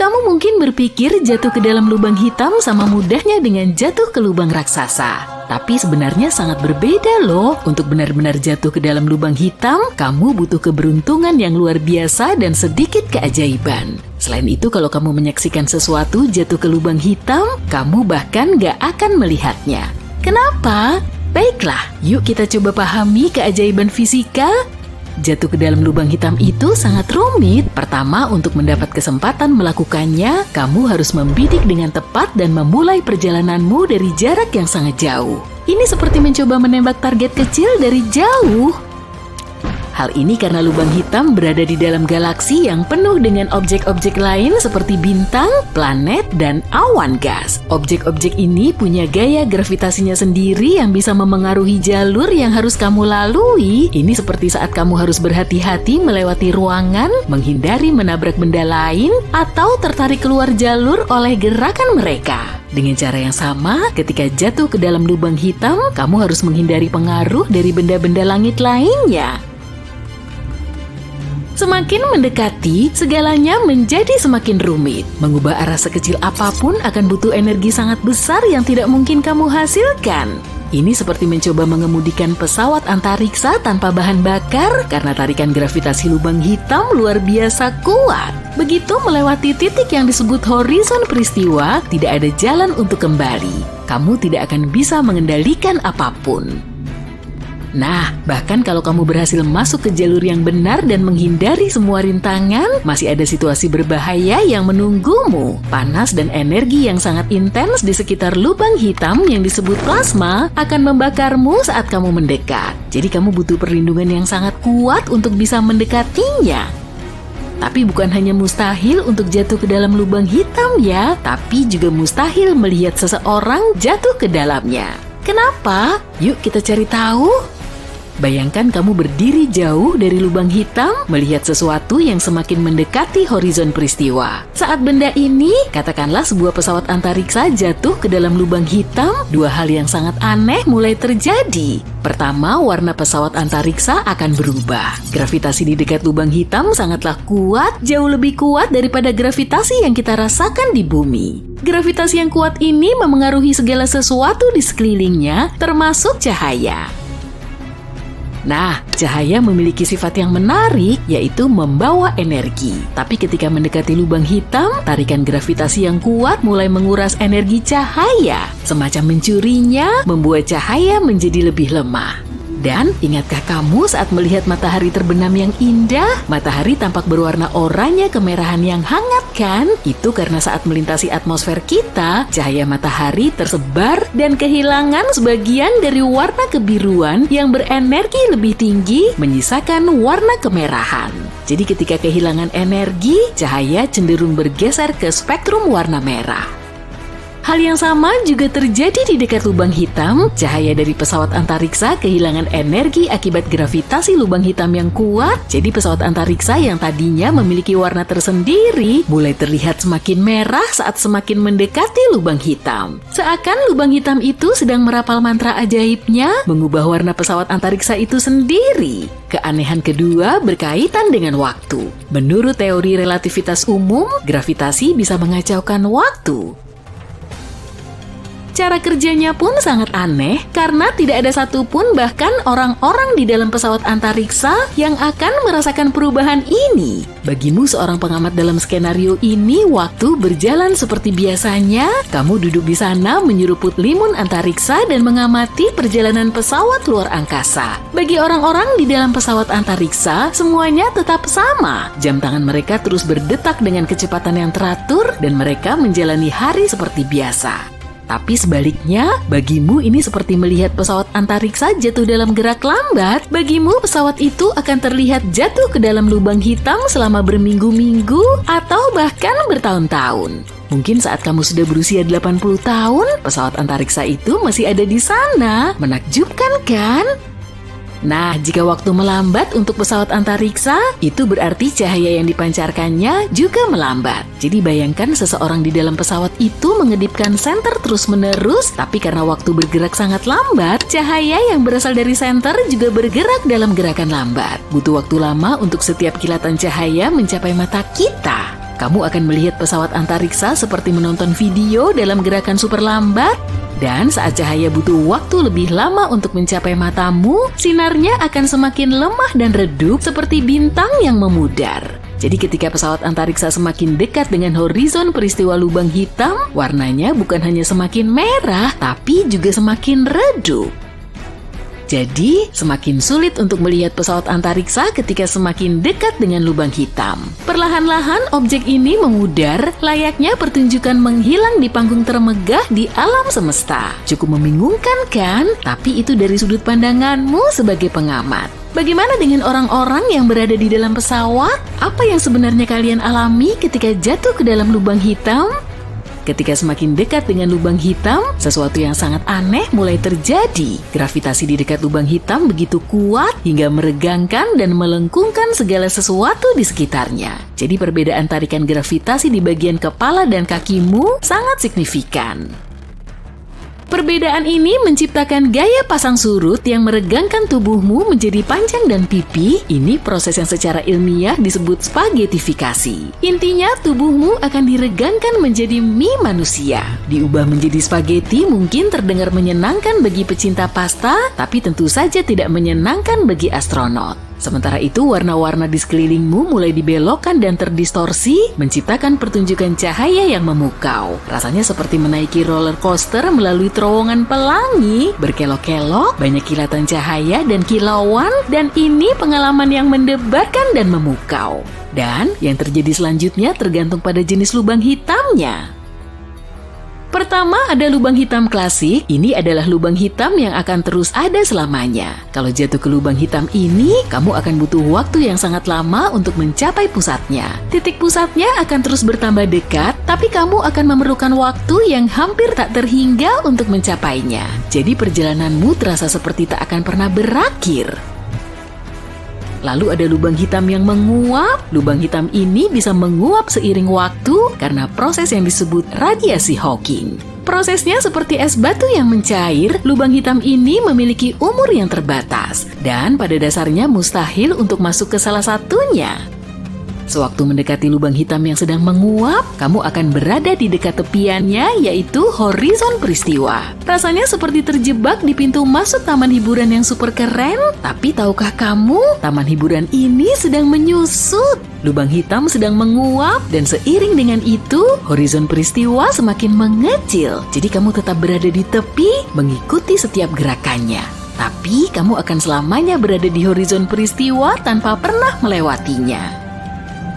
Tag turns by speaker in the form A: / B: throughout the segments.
A: Kamu mungkin berpikir jatuh ke dalam lubang hitam sama mudahnya dengan jatuh ke lubang raksasa. Tapi sebenarnya sangat berbeda loh. Untuk benar-benar jatuh ke dalam lubang hitam, kamu butuh keberuntungan yang luar biasa dan sedikit keajaiban. Selain itu, kalau kamu menyaksikan sesuatu jatuh ke lubang hitam, kamu bahkan gak akan melihatnya. Kenapa? Baiklah, yuk kita coba pahami keajaiban fisika. Jatuh ke dalam lubang hitam itu sangat rumit. Pertama, untuk mendapat kesempatan melakukannya, kamu harus membidik dengan tepat dan memulai perjalananmu dari jarak yang sangat jauh. Ini seperti mencoba menembak target kecil dari jauh. Hal ini karena lubang hitam berada di dalam galaksi yang penuh dengan objek-objek lain seperti bintang, planet, dan awan gas. Objek-objek ini punya gaya gravitasinya sendiri yang bisa memengaruhi jalur yang harus kamu lalui. Ini seperti saat kamu harus berhati-hati melewati ruangan, menghindari menabrak benda lain, atau tertarik keluar jalur oleh gerakan mereka. Dengan cara yang sama, ketika jatuh ke dalam lubang hitam, kamu harus menghindari pengaruh dari benda-benda langit lainnya. Semakin mendekati, segalanya menjadi semakin rumit. Mengubah arah sekecil apapun akan butuh energi sangat besar yang tidak mungkin kamu hasilkan. Ini seperti mencoba mengemudikan pesawat antariksa tanpa bahan bakar karena tarikan gravitasi lubang hitam luar biasa kuat. Begitu melewati titik yang disebut horizon peristiwa, tidak ada jalan untuk kembali. Kamu tidak akan bisa mengendalikan apapun. Nah, bahkan kalau kamu berhasil masuk ke jalur yang benar dan menghindari semua rintangan, masih ada situasi berbahaya yang menunggumu. Panas dan energi yang sangat intens di sekitar lubang hitam yang disebut plasma akan membakarmu saat kamu mendekat. Jadi kamu butuh perlindungan yang sangat kuat untuk bisa mendekatinya. Tapi bukan hanya mustahil untuk jatuh ke dalam lubang hitam ya, tapi juga mustahil melihat seseorang jatuh ke dalamnya. Kenapa? Yuk kita cari tahu. Bayangkan kamu berdiri jauh dari lubang hitam, melihat sesuatu yang semakin mendekati horizon peristiwa. Saat benda ini, katakanlah sebuah pesawat antariksa jatuh ke dalam lubang hitam, dua hal yang sangat aneh mulai terjadi. Pertama, warna pesawat antariksa akan berubah. Gravitasi di dekat lubang hitam sangatlah kuat, jauh lebih kuat daripada gravitasi yang kita rasakan di bumi. Gravitasi yang kuat ini memengaruhi segala sesuatu di sekelilingnya, termasuk cahaya. Nah, cahaya memiliki sifat yang menarik, yaitu membawa energi. Tapi ketika mendekati lubang hitam, tarikan gravitasi yang kuat mulai menguras energi cahaya. Semacam mencurinya, membuat cahaya menjadi lebih lemah. Dan ingatkah kamu saat melihat matahari terbenam yang indah? Matahari tampak berwarna oranye kemerahan yang hangat kan? Itu karena saat melintasi atmosfer kita, cahaya matahari tersebar dan kehilangan sebagian dari warna kebiruan yang berenergi lebih tinggi, menyisakan warna kemerahan. Jadi ketika kehilangan energi, cahaya cenderung bergeser ke spektrum warna merah. Hal yang sama juga terjadi di dekat lubang hitam. Cahaya dari pesawat antariksa kehilangan energi akibat gravitasi lubang hitam yang kuat. Jadi pesawat antariksa yang tadinya memiliki warna tersendiri mulai terlihat semakin merah saat semakin mendekati lubang hitam. Seakan lubang hitam itu sedang merapal mantra ajaibnya, mengubah warna pesawat antariksa itu sendiri. Keanehan kedua berkaitan dengan waktu. Menurut teori relativitas umum, gravitasi bisa mengacaukan waktu. Cara kerjanya pun sangat aneh karena tidak ada satupun bahkan orang-orang di dalam pesawat antariksa yang akan merasakan perubahan ini. Bagimu seorang pengamat dalam skenario ini, waktu berjalan seperti biasanya. Kamu duduk di sana menyeruput limun antariksa dan mengamati perjalanan pesawat luar angkasa. Bagi orang-orang di dalam pesawat antariksa, semuanya tetap sama. Jam tangan mereka terus berdetak dengan kecepatan yang teratur dan mereka menjalani hari seperti biasa. Tapi sebaliknya, bagimu ini seperti melihat pesawat antariksa jatuh dalam gerak lambat. Bagimu pesawat itu akan terlihat jatuh ke dalam lubang hitam selama berminggu-minggu atau bahkan bertahun-tahun. Mungkin saat kamu sudah berusia 80 tahun, pesawat antariksa itu masih ada di sana. Menakjubkan kan? Nah, jika waktu melambat untuk pesawat antariksa, itu berarti cahaya yang dipancarkannya juga melambat. Jadi bayangkan seseorang di dalam pesawat itu mengedipkan senter terus-menerus, tapi karena waktu bergerak sangat lambat, cahaya yang berasal dari senter juga bergerak dalam gerakan lambat. Butuh waktu lama untuk setiap kilatan cahaya mencapai mata kita. Kamu akan melihat pesawat antariksa seperti menonton video dalam gerakan super lambat. Dan saat cahaya butuh waktu lebih lama untuk mencapai matamu, sinarnya akan semakin lemah dan redup seperti bintang yang memudar. Jadi ketika pesawat antariksa semakin dekat dengan horizon peristiwa lubang hitam, warnanya bukan hanya semakin merah, tapi juga semakin redup. Jadi, semakin sulit untuk melihat pesawat antariksa ketika semakin dekat dengan lubang hitam. Perlahan-lahan objek ini memudar, layaknya pertunjukan menghilang di panggung termegah di alam semesta. Cukup membingungkan kan? Tapi itu dari sudut pandanganmu sebagai pengamat. Bagaimana dengan orang-orang yang berada di dalam pesawat? Apa yang sebenarnya kalian alami ketika jatuh ke dalam lubang hitam? Ketika semakin dekat dengan lubang hitam, sesuatu yang sangat aneh mulai terjadi. Gravitasi di dekat lubang hitam begitu kuat hingga meregangkan dan melengkungkan segala sesuatu di sekitarnya. Jadi perbedaan tarikan gravitasi di bagian kepala dan kakimu sangat signifikan. Perbedaan ini menciptakan gaya pasang surut yang meregangkan tubuhmu menjadi panjang dan pipi. Ini proses yang secara ilmiah disebut spagetifikasi. Intinya tubuhmu akan diregangkan menjadi mie manusia. Diubah menjadi spageti mungkin terdengar menyenangkan bagi pecinta pasta, tapi tentu saja tidak menyenangkan bagi astronot. Sementara itu, warna-warna di sekelilingmu mulai dibelokkan dan terdistorsi, menciptakan pertunjukan cahaya yang memukau. Rasanya seperti menaiki roller coaster melalui terowongan pelangi, berkelok-kelok, banyak kilatan cahaya dan kilauan, dan ini pengalaman yang mendebarkan dan memukau. Dan yang terjadi selanjutnya tergantung pada jenis lubang hitamnya. Pertama ada lubang hitam klasik, ini adalah lubang hitam yang akan terus ada selamanya. Kalau jatuh ke lubang hitam ini, kamu akan butuh waktu yang sangat lama untuk mencapai pusatnya. Titik pusatnya akan terus bertambah dekat, tapi kamu akan memerlukan waktu yang hampir tak terhingga untuk mencapainya. Jadi perjalananmu terasa seperti tak akan pernah berakhir. Lalu ada lubang hitam yang menguap. Lubang hitam ini bisa menguap seiring waktu karena proses yang disebut radiasi Hawking. Prosesnya seperti es batu yang mencair, lubang hitam ini memiliki umur yang terbatas dan pada dasarnya mustahil untuk masuk ke salah satunya. Sewaktu mendekati lubang hitam yang sedang menguap, kamu akan berada di dekat tepiannya, yaitu horizon peristiwa. Rasanya seperti terjebak di pintu masuk taman hiburan yang super keren, tapi tahukah kamu, taman hiburan ini sedang menyusut. Lubang hitam sedang menguap, dan seiring dengan itu, horizon peristiwa semakin mengecil. Jadi kamu tetap berada di tepi, mengikuti setiap gerakannya. Tapi kamu akan selamanya berada di horizon peristiwa tanpa pernah melewatinya.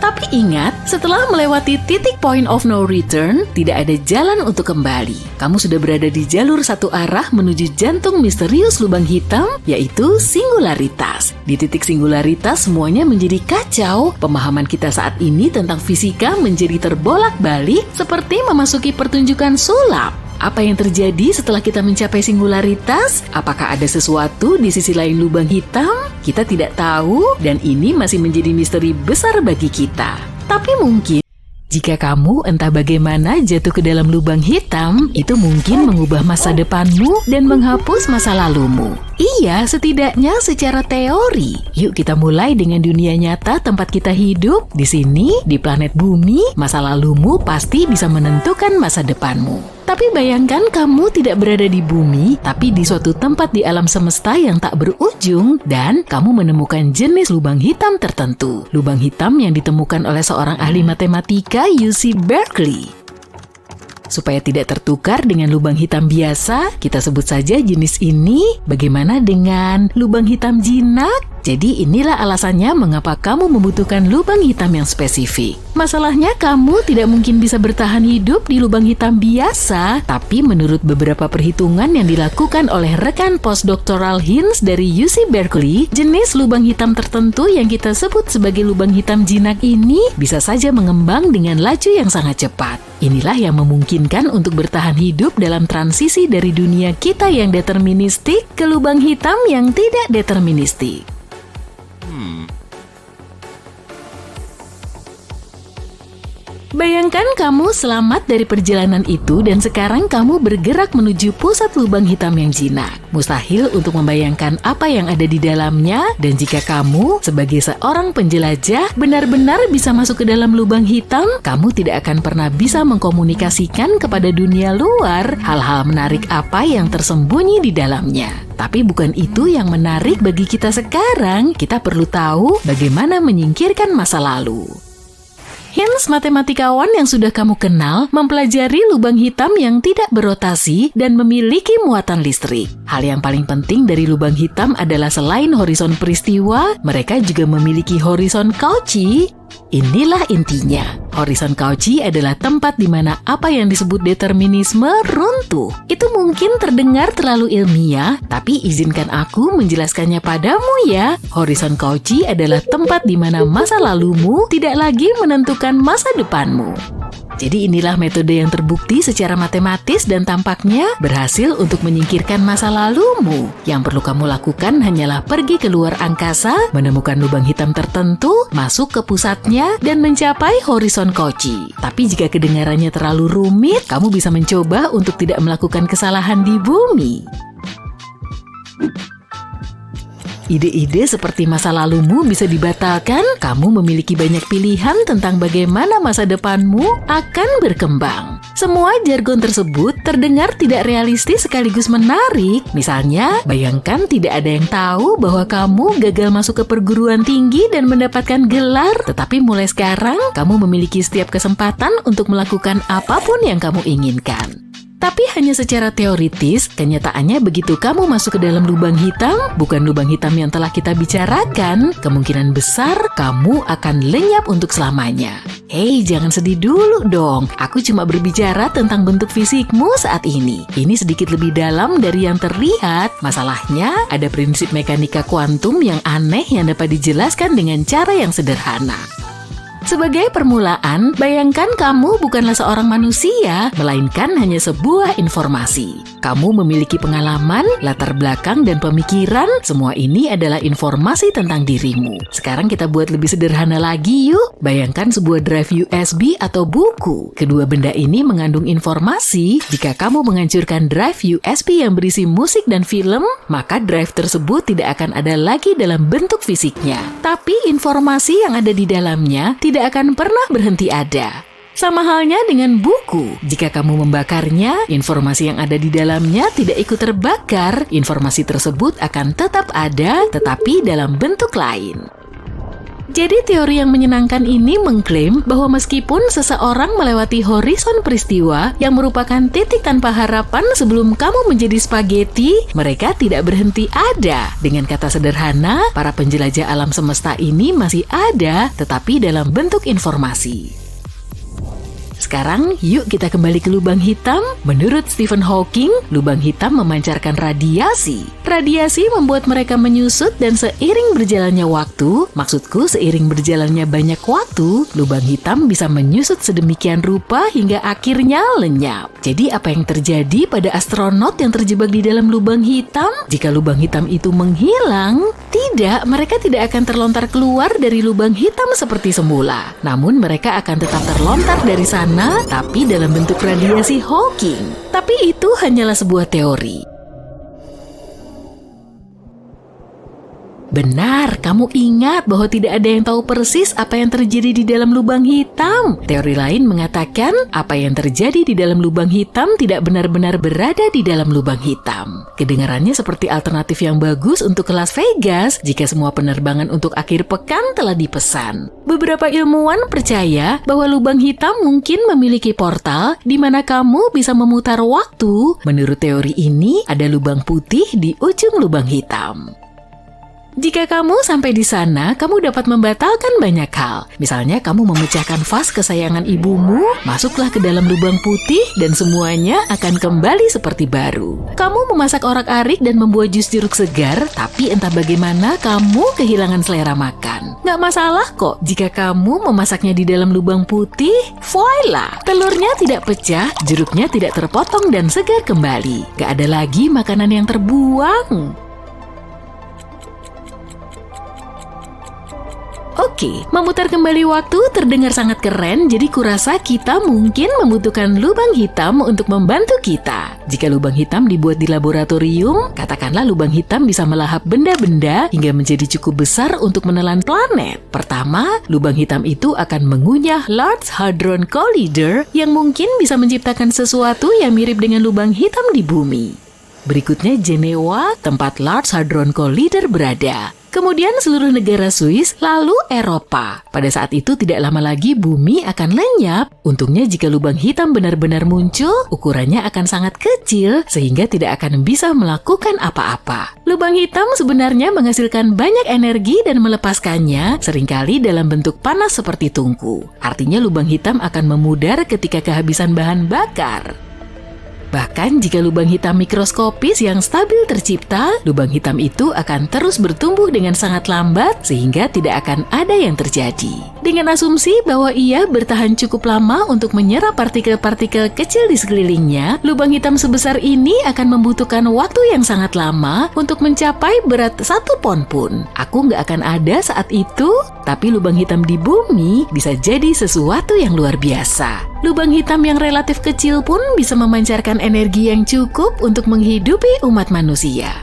A: Tapi ingat, setelah melewati titik point of no return, tidak ada jalan untuk kembali. Kamu sudah berada di jalur satu arah menuju jantung misterius lubang hitam, yaitu singularitas. Di titik singularitas semuanya menjadi kacau. Pemahaman kita saat ini tentang fisika menjadi terbolak-balik seperti memasuki pertunjukan sulap. Apa yang terjadi setelah kita mencapai singularitas? Apakah ada sesuatu di sisi lain lubang hitam? Kita tidak tahu dan ini masih menjadi misteri besar bagi kita. Tapi mungkin jika kamu entah bagaimana jatuh ke dalam lubang hitam, itu mungkin mengubah masa depanmu dan menghapus masa lalumu. Iya, setidaknya secara teori. Yuk kita mulai dengan dunia nyata tempat kita hidup. Di sini, di planet bumi, masa lalumu pasti bisa menentukan masa depanmu. Tapi bayangkan kamu tidak berada di bumi, tapi di suatu tempat di alam semesta yang tak berujung, dan kamu menemukan jenis lubang hitam tertentu. Lubang hitam yang ditemukan oleh seorang ahli matematika UC Berkeley. Supaya tidak tertukar dengan lubang hitam biasa, kita sebut saja jenis ini. Bagaimana dengan lubang hitam jinak? Jadi inilah alasannya mengapa kamu membutuhkan lubang hitam yang spesifik. Masalahnya kamu tidak mungkin bisa bertahan hidup di lubang hitam biasa, tapi menurut beberapa perhitungan yang dilakukan oleh rekan postdoctoral Hinz dari UC Berkeley, jenis lubang hitam tertentu yang kita sebut sebagai lubang hitam jinak ini bisa saja mengembang dengan laju yang sangat cepat. Inilah yang memungkinkan untuk bertahan hidup dalam transisi dari dunia kita yang deterministik ke lubang hitam yang tidak deterministik. Bayangkan kamu selamat dari perjalanan itu dan sekarang kamu bergerak menuju pusat lubang hitam yang jinak. Mustahil untuk membayangkan apa yang ada di dalamnya, dan jika kamu sebagai seorang penjelajah benar-benar bisa masuk ke dalam lubang hitam, kamu tidak akan pernah bisa mengkomunikasikan kepada dunia luar hal-hal menarik apa yang tersembunyi di dalamnya. Tapi bukan itu yang menarik bagi kita sekarang. Kita perlu tahu bagaimana menyingkirkan masa lalu. Hans, matematikawan yang sudah kamu kenal, mempelajari lubang hitam yang tidak berotasi dan memiliki muatan listrik. Hal yang paling penting dari lubang hitam adalah selain horizon peristiwa, mereka juga memiliki horizon Cauchy. Inilah intinya. Horizon Cauchy adalah tempat di mana apa yang disebut determinisme runtuh. Itu mungkin terdengar terlalu ilmiah, tapi izinkan aku menjelaskannya padamu ya. Horizon Cauchy adalah tempat di mana masa lalumu tidak lagi menentukan masa depanmu. Jadi inilah metode yang terbukti secara matematis dan tampaknya berhasil untuk menyingkirkan masa lalumu. Yang perlu kamu lakukan hanyalah pergi ke luar angkasa, menemukan lubang hitam tertentu, masuk ke pusatnya, dan mencapai horizon Cauchy. Tapi jika kedengarannya terlalu rumit, kamu bisa mencoba untuk tidak melakukan kesalahan di bumi. Ide-ide seperti masa lalumu bisa dibatalkan, kamu memiliki banyak pilihan tentang bagaimana masa depanmu akan berkembang. Semua jargon tersebut terdengar tidak realistis sekaligus menarik. Misalnya, bayangkan tidak ada yang tahu bahwa kamu gagal masuk ke perguruan tinggi dan mendapatkan gelar, tetapi mulai sekarang kamu memiliki setiap kesempatan untuk melakukan apapun yang kamu inginkan. Tapi hanya secara teoritis, kenyataannya begitu kamu masuk ke dalam lubang hitam, bukan lubang hitam yang telah kita bicarakan, kemungkinan besar kamu akan lenyap untuk selamanya. Hei, jangan sedih dulu dong. Aku cuma berbicara tentang bentuk fisikmu saat ini. Ini sedikit lebih dalam dari yang terlihat. Masalahnya, ada prinsip mekanika kuantum yang aneh yang dapat dijelaskan dengan cara yang sederhana. Sebagai permulaan, bayangkan kamu bukanlah seorang manusia, melainkan hanya sebuah informasi. Kamu memiliki pengalaman, latar belakang, dan pemikiran. Semua ini adalah informasi tentang dirimu. Sekarang kita buat lebih sederhana lagi yuk. Bayangkan sebuah drive USB atau buku. Kedua benda ini mengandung informasi. Jika kamu menghancurkan drive USB yang berisi musik dan film, maka drive tersebut tidak akan ada lagi dalam bentuk fisiknya. Tapi informasi yang ada di dalamnya tidak akan pernah berhenti ada. Sama halnya dengan buku. Jika kamu membakarnya, informasi yang ada di dalamnya tidak ikut terbakar. Informasi tersebut akan tetap ada, tetapi dalam bentuk lain. Jadi teori yang menyenangkan ini mengklaim bahwa meskipun seseorang melewati horizon peristiwa yang merupakan titik tanpa harapan sebelum kamu menjadi spaghetti, mereka tidak berhenti ada. Dengan kata sederhana, para penjelajah alam semesta ini masih ada, tetapi dalam bentuk informasi. Sekarang, yuk kita kembali ke lubang hitam. Menurut Stephen Hawking, lubang hitam memancarkan radiasi. Radiasi membuat mereka menyusut dan seiring berjalannya waktu, maksudku seiring berjalannya banyak waktu, lubang hitam bisa menyusut sedemikian rupa hingga akhirnya lenyap. Jadi apa yang terjadi pada astronot yang terjebak di dalam lubang hitam? Jika lubang hitam itu menghilang, mereka tidak akan terlontar keluar dari lubang hitam seperti semula. Namun mereka akan tetap terlontar dari sana, tapi dalam bentuk radiasi Hawking. Tapi itu hanyalah sebuah teori. Benar, kamu ingat bahwa tidak ada yang tahu persis apa yang terjadi di dalam lubang hitam. Teori lain mengatakan apa yang terjadi di dalam lubang hitam tidak benar-benar berada di dalam lubang hitam. Kedengarannya seperti alternatif yang bagus untuk ke Las Vegas jika semua penerbangan untuk akhir pekan telah dipesan. Beberapa ilmuwan percaya bahwa lubang hitam mungkin memiliki portal di mana kamu bisa memutar waktu. Menurut teori ini, ada lubang putih di ujung lubang hitam. Jika kamu sampai di sana, kamu dapat membatalkan banyak hal. Misalnya, kamu memecahkan vas kesayangan ibumu, masuklah ke dalam lubang putih, dan semuanya akan kembali seperti baru. Kamu memasak orak-arik dan membuat jus jeruk segar, tapi entah bagaimana kamu kehilangan selera makan. Nggak masalah kok jika kamu memasaknya di dalam lubang putih. Voila! Telurnya tidak pecah, jeruknya tidak terpotong dan segar kembali. Nggak ada lagi makanan yang terbuang. Oke, memutar kembali waktu terdengar sangat keren, jadi kurasa kita mungkin membutuhkan lubang hitam untuk membantu kita. Jika lubang hitam dibuat di laboratorium, katakanlah lubang hitam bisa melahap benda-benda hingga menjadi cukup besar untuk menelan planet. Pertama, lubang hitam itu akan mengunyah Large Hadron Collider yang mungkin bisa menciptakan sesuatu yang mirip dengan lubang hitam di bumi. Berikutnya Jenewa, tempat Large Hadron Collider berada. Kemudian seluruh negara Swiss, lalu Eropa. Pada saat itu tidak lama lagi bumi akan lenyap. Untungnya jika lubang hitam benar-benar muncul, ukurannya akan sangat kecil sehingga tidak akan bisa melakukan apa-apa. Lubang hitam sebenarnya menghasilkan banyak energi dan melepaskannya seringkali dalam bentuk panas seperti tungku. Artinya lubang hitam akan memudar ketika kehabisan bahan bakar. Bahkan jika lubang hitam mikroskopis yang stabil tercipta, lubang hitam itu akan terus bertumbuh dengan sangat lambat sehingga tidak akan ada yang terjadi. Dengan asumsi bahwa ia bertahan cukup lama untuk menyerap partikel-partikel kecil di sekelilingnya, lubang hitam sebesar ini akan membutuhkan waktu yang sangat lama untuk mencapai berat 1 pon pun. Aku nggak akan ada saat itu, tapi lubang hitam di bumi bisa jadi sesuatu yang luar biasa. Lubang hitam yang relatif kecil pun bisa memancarkan energi yang cukup untuk menghidupi umat manusia.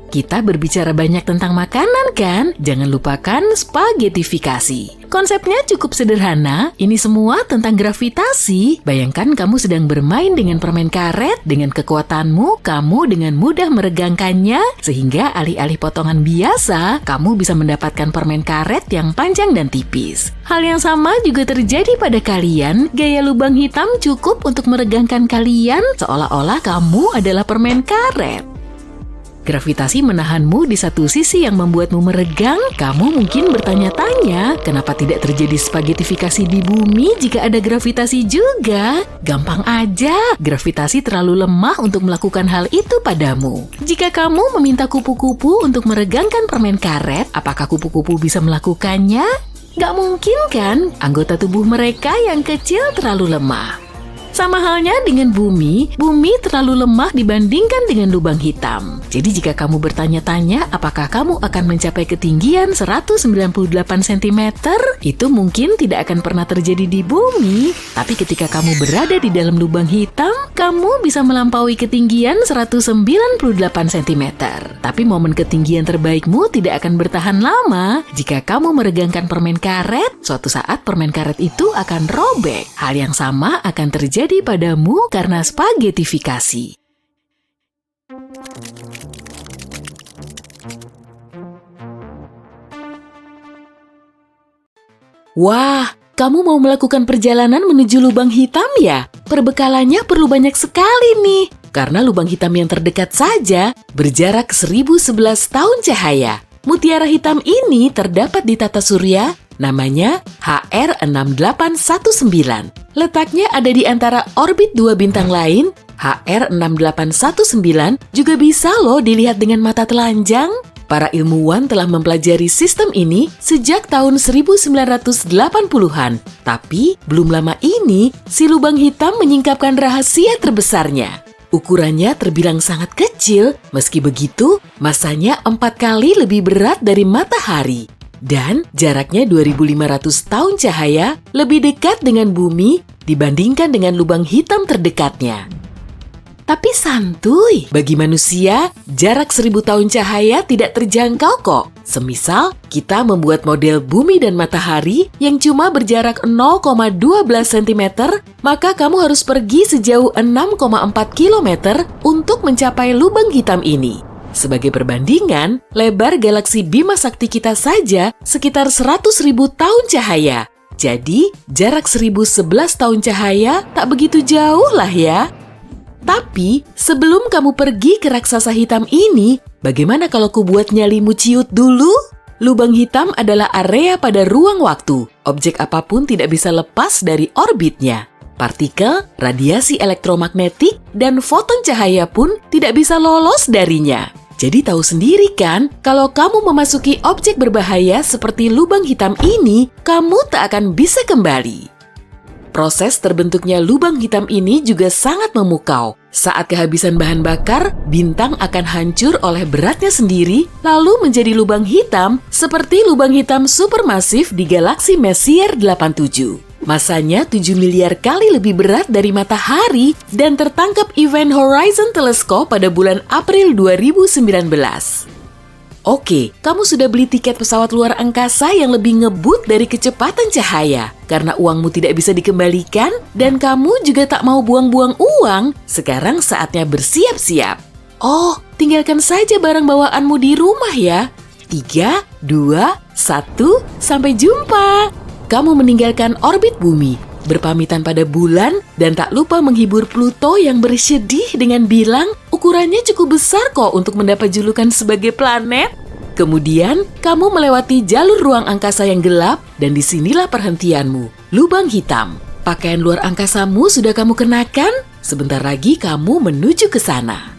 A: Kita berbicara banyak tentang makanan kan? Jangan lupakan spaghettifikasi. Konsepnya cukup sederhana, ini semua tentang gravitasi. Bayangkan kamu sedang bermain dengan permen karet, dengan kekuatanmu, kamu dengan mudah meregangkannya, sehingga alih-alih potongan biasa, kamu bisa mendapatkan permen karet yang panjang dan tipis. Hal yang sama juga terjadi pada kalian, gaya lubang hitam cukup untuk meregangkan kalian, seolah-olah kamu adalah permen karet. Gravitasi menahanmu di satu sisi yang membuatmu meregang. Kamu mungkin bertanya-tanya, kenapa tidak terjadi spaghettifikasi di bumi jika ada gravitasi juga? Gampang aja, gravitasi terlalu lemah untuk melakukan hal itu padamu. Jika kamu meminta kupu-kupu untuk meregangkan permen karet, apakah kupu-kupu bisa melakukannya? Gak mungkin kan? Anggota tubuh mereka yang kecil terlalu lemah. Sama halnya dengan bumi terlalu lemah dibandingkan dengan lubang hitam. Jadi jika kamu bertanya-tanya apakah kamu akan mencapai ketinggian 198 cm, itu mungkin tidak akan pernah terjadi di bumi. Tapi ketika kamu berada di dalam lubang hitam, kamu bisa melampaui ketinggian 198 cm. Tapi momen ketinggian terbaikmu tidak akan bertahan lama. Jika kamu meregangkan permen karet, suatu saat permen karet itu akan robek. Hal yang sama akan terjadi padamu karena spaghettifikasi. Wah, kamu mau melakukan perjalanan menuju lubang hitam ya? Perbekalannya perlu banyak sekali nih. Karena lubang hitam yang terdekat saja berjarak 1011 tahun cahaya. Mutiara hitam ini terdapat di tata surya, namanya HR6819. Letaknya ada di antara orbit 2 bintang lain. HR6819 juga bisa loh dilihat dengan mata telanjang. Para ilmuwan telah mempelajari sistem ini sejak tahun 1980-an. Tapi belum lama ini, si lubang hitam menyingkapkan rahasia terbesarnya. Ukurannya terbilang sangat kecil, meski begitu, masanya 4 kali lebih berat dari matahari. Dan jaraknya 2500 tahun cahaya lebih dekat dengan bumi dibandingkan dengan lubang hitam terdekatnya. Tapi santuy, bagi manusia, jarak 1000 tahun cahaya tidak terjangkau kok. Semisal, kita membuat model bumi dan matahari yang cuma berjarak 0,12 cm, maka kamu harus pergi sejauh 6,4 km untuk mencapai lubang hitam ini. Sebagai perbandingan, lebar galaksi Bima Sakti kita saja sekitar 100.000 tahun cahaya. Jadi, jarak 1011 tahun cahaya tak begitu jauh lah ya. Tapi, sebelum kamu pergi ke raksasa hitam ini, bagaimana kalau ku buat nyalimu ciut dulu? Lubang hitam adalah area pada ruang waktu. Objek apapun tidak bisa lepas dari orbitnya. Partikel, radiasi elektromagnetik, dan foton cahaya pun tidak bisa lolos darinya. Jadi tahu sendiri kan, kalau kamu memasuki objek berbahaya seperti lubang hitam ini, kamu tak akan bisa kembali. Proses terbentuknya lubang hitam ini juga sangat memukau. Saat kehabisan bahan bakar, bintang akan hancur oleh beratnya sendiri, lalu menjadi lubang hitam seperti lubang hitam supermasif di galaksi Messier 87. Masanya 7 miliar kali lebih berat dari matahari dan tertangkap Event Horizon Telescope pada bulan April 2019. Oke, kamu sudah beli tiket pesawat luar angkasa yang lebih ngebut dari kecepatan cahaya. Karena uangmu tidak bisa dikembalikan dan kamu juga tak mau buang-buang uang, sekarang saatnya bersiap-siap. Oh, tinggalkan saja barang bawaanmu di rumah ya. 3, 2, 1, sampai jumpa. Kamu meninggalkan orbit bumi, berpamitan pada bulan, dan tak lupa menghibur Pluto yang bersedih dengan bilang ukurannya cukup besar kok untuk mendapat julukan sebagai planet. Kemudian, kamu melewati jalur ruang angkasa yang gelap dan disinilah perhentianmu, lubang hitam. Pakaian luar angkasamu sudah kamu kenakan, sebentar lagi kamu menuju ke sana.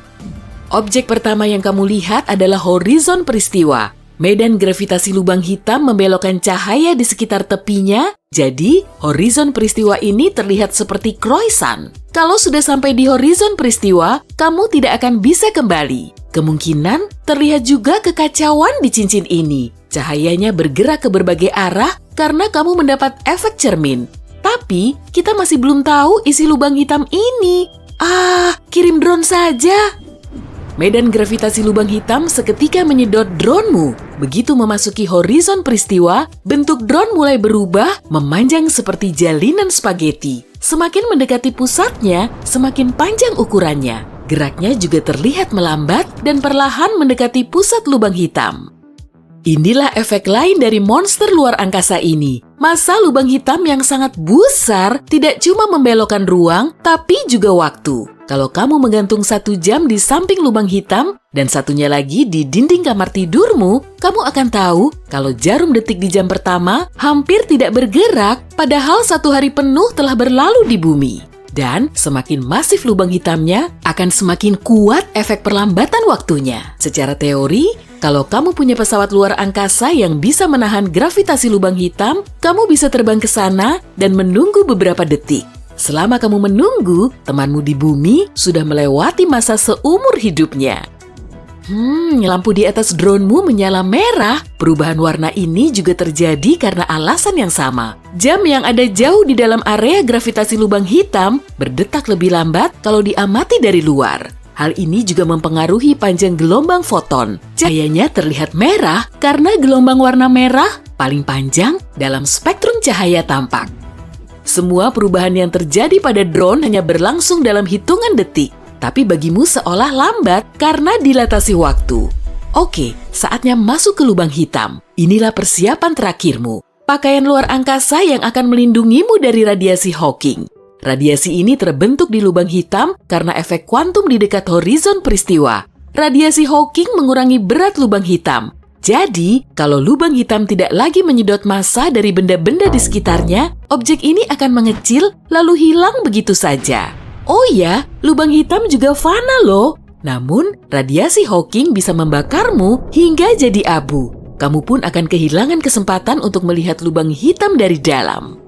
A: Objek pertama yang kamu lihat adalah horizon peristiwa. Medan gravitasi lubang hitam membelokkan cahaya di sekitar tepinya, jadi horizon peristiwa ini terlihat seperti croissant. Kalau sudah sampai di horizon peristiwa, kamu tidak akan bisa kembali. Kemungkinan terlihat juga kekacauan di cincin ini. Cahayanya bergerak ke berbagai arah karena kamu mendapat efek cermin. Tapi, kita masih belum tahu isi lubang hitam ini. Kirim drone saja. Medan gravitasi lubang hitam seketika menyedot drone-mu. Begitu memasuki horizon peristiwa, bentuk drone mulai berubah, memanjang seperti jalinan spaghetti. Semakin mendekati pusatnya, semakin panjang ukurannya. Geraknya juga terlihat melambat dan perlahan mendekati pusat lubang hitam. Inilah efek lain dari monster luar angkasa ini. Masa lubang hitam yang sangat besar tidak cuma membelokkan ruang, tapi juga waktu. Kalau kamu menggantung 1 jam di samping lubang hitam dan satunya lagi di dinding kamar tidurmu, kamu akan tahu kalau jarum detik di jam pertama hampir tidak bergerak, padahal 1 hari penuh telah berlalu di bumi. Dan semakin masif lubang hitamnya, akan semakin kuat efek perlambatan waktunya. Secara teori, kalau kamu punya pesawat luar angkasa yang bisa menahan gravitasi lubang hitam, kamu bisa terbang ke sana dan menunggu beberapa detik. Selama kamu menunggu, temanmu di bumi sudah melewati masa seumur hidupnya. Lampu di atas drone-mu menyala merah. Perubahan warna ini juga terjadi karena alasan yang sama. Jam yang ada jauh di dalam area gravitasi lubang hitam berdetak lebih lambat kalau diamati dari luar. Hal ini juga mempengaruhi panjang gelombang foton. Cahayanya terlihat merah karena gelombang warna merah paling panjang dalam spektrum cahaya tampak. Semua perubahan yang terjadi pada drone hanya berlangsung dalam hitungan detik, tapi bagimu seolah lambat karena dilatasi waktu. Oke, saatnya masuk ke lubang hitam. Inilah persiapan terakhirmu. Pakaian luar angkasa yang akan melindungimu dari radiasi Hawking. Radiasi ini terbentuk di lubang hitam karena efek kuantum di dekat horizon peristiwa. Radiasi Hawking mengurangi berat lubang hitam. Jadi, kalau lubang hitam tidak lagi menyedot massa dari benda-benda di sekitarnya, objek ini akan mengecil lalu hilang begitu saja. Oh ya, lubang hitam juga fana loh. Namun, radiasi Hawking bisa membakarmu hingga jadi abu. Kamu pun akan kehilangan kesempatan untuk melihat lubang hitam dari dalam.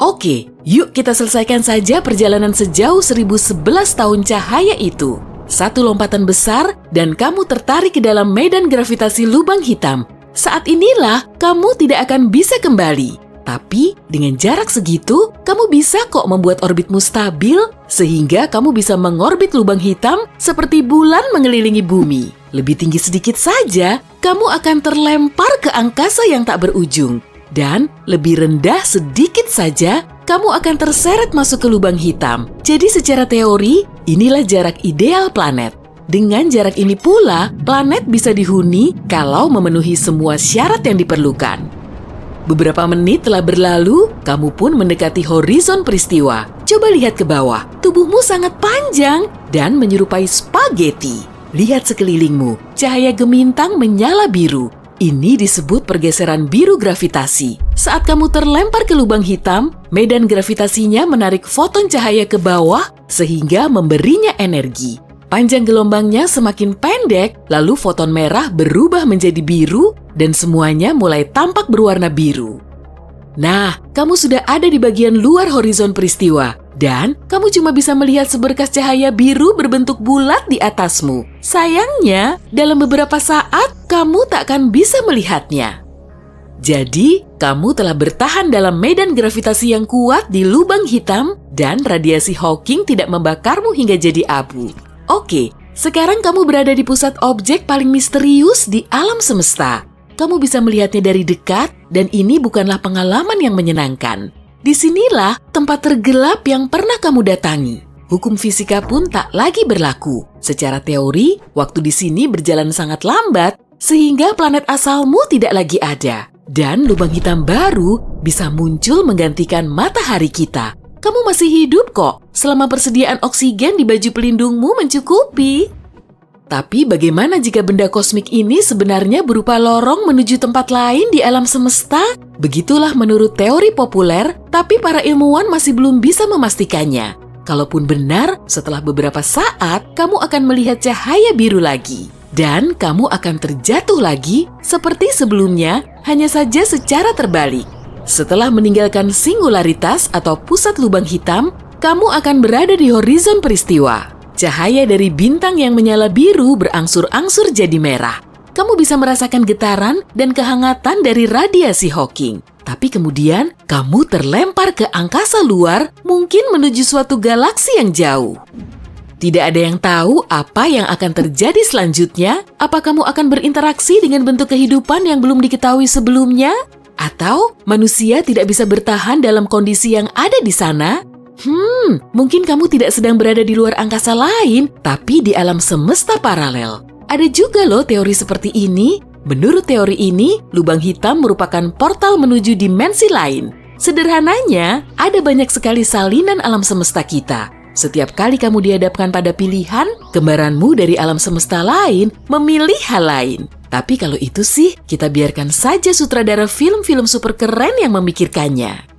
A: Oke, yuk kita selesaikan saja perjalanan sejauh 1011 tahun cahaya itu. 1 lompatan besar dan kamu tertarik ke dalam medan gravitasi lubang hitam. Saat inilah kamu tidak akan bisa kembali. Tapi dengan jarak segitu, kamu bisa kok membuat orbitmu stabil sehingga kamu bisa mengorbit lubang hitam seperti bulan mengelilingi bumi. Lebih tinggi sedikit saja, kamu akan terlempar ke angkasa yang tak berujung. Dan lebih rendah sedikit saja, kamu akan terseret masuk ke lubang hitam. Jadi secara teori, inilah jarak ideal planet. Dengan jarak ini pula, planet bisa dihuni kalau memenuhi semua syarat yang diperlukan. Beberapa menit telah berlalu, kamu pun mendekati horizon peristiwa. Coba lihat ke bawah, tubuhmu sangat panjang dan menyerupai spaghetti. Lihat sekelilingmu, cahaya gemintang menyala biru. Ini disebut pergeseran biru gravitasi. Saat kamu terlempar ke lubang hitam, medan gravitasinya menarik foton cahaya ke bawah sehingga memberinya energi. Panjang gelombangnya semakin pendek, lalu foton merah berubah menjadi biru dan semuanya mulai tampak berwarna biru. Nah, kamu sudah ada di bagian luar horizon peristiwa. Dan kamu cuma bisa melihat seberkas cahaya biru berbentuk bulat di atasmu. Sayangnya, dalam beberapa saat kamu tak akan bisa melihatnya. Jadi, kamu telah bertahan dalam medan gravitasi yang kuat di lubang hitam dan radiasi Hawking tidak membakarmu hingga jadi abu. Oke, sekarang kamu berada di pusat objek paling misterius di alam semesta. Kamu bisa melihatnya dari dekat dan ini bukanlah pengalaman yang menyenangkan. Disinilah tempat tergelap yang pernah kamu datangi. Hukum fisika pun tak lagi berlaku. Secara teori, waktu di sini berjalan sangat lambat sehingga planet asalmu tidak lagi ada. Dan lubang hitam baru bisa muncul menggantikan matahari kita. Kamu masih hidup kok, selama persediaan oksigen di baju pelindungmu mencukupi. Tapi bagaimana jika benda kosmik ini sebenarnya berupa lorong menuju tempat lain di alam semesta? Begitulah menurut teori populer, tapi para ilmuwan masih belum bisa memastikannya. Kalaupun benar, setelah beberapa saat kamu akan melihat cahaya biru lagi. Dan kamu akan terjatuh lagi seperti sebelumnya, hanya saja secara terbalik. Setelah meninggalkan singularitas atau pusat lubang hitam, kamu akan berada di horizon peristiwa. Cahaya dari bintang yang menyala biru berangsur-angsur jadi merah. Kamu bisa merasakan getaran dan kehangatan dari radiasi Hawking. Tapi kemudian, kamu terlempar ke angkasa luar, mungkin menuju suatu galaksi yang jauh. Tidak ada yang tahu apa yang akan terjadi selanjutnya. Apa kamu akan berinteraksi dengan bentuk kehidupan yang belum diketahui sebelumnya? Atau manusia tidak bisa bertahan dalam kondisi yang ada di sana? Mungkin kamu tidak sedang berada di luar angkasa lain, tapi di alam semesta paralel. Ada juga loh teori seperti ini. Menurut teori ini, lubang hitam merupakan portal menuju dimensi lain. Sederhananya, ada banyak sekali salinan alam semesta kita. Setiap kali kamu dihadapkan pada pilihan, kembaranmu dari alam semesta lain memilih hal lain. Tapi kalau itu sih, kita biarkan saja sutradara film-film super keren yang memikirkannya.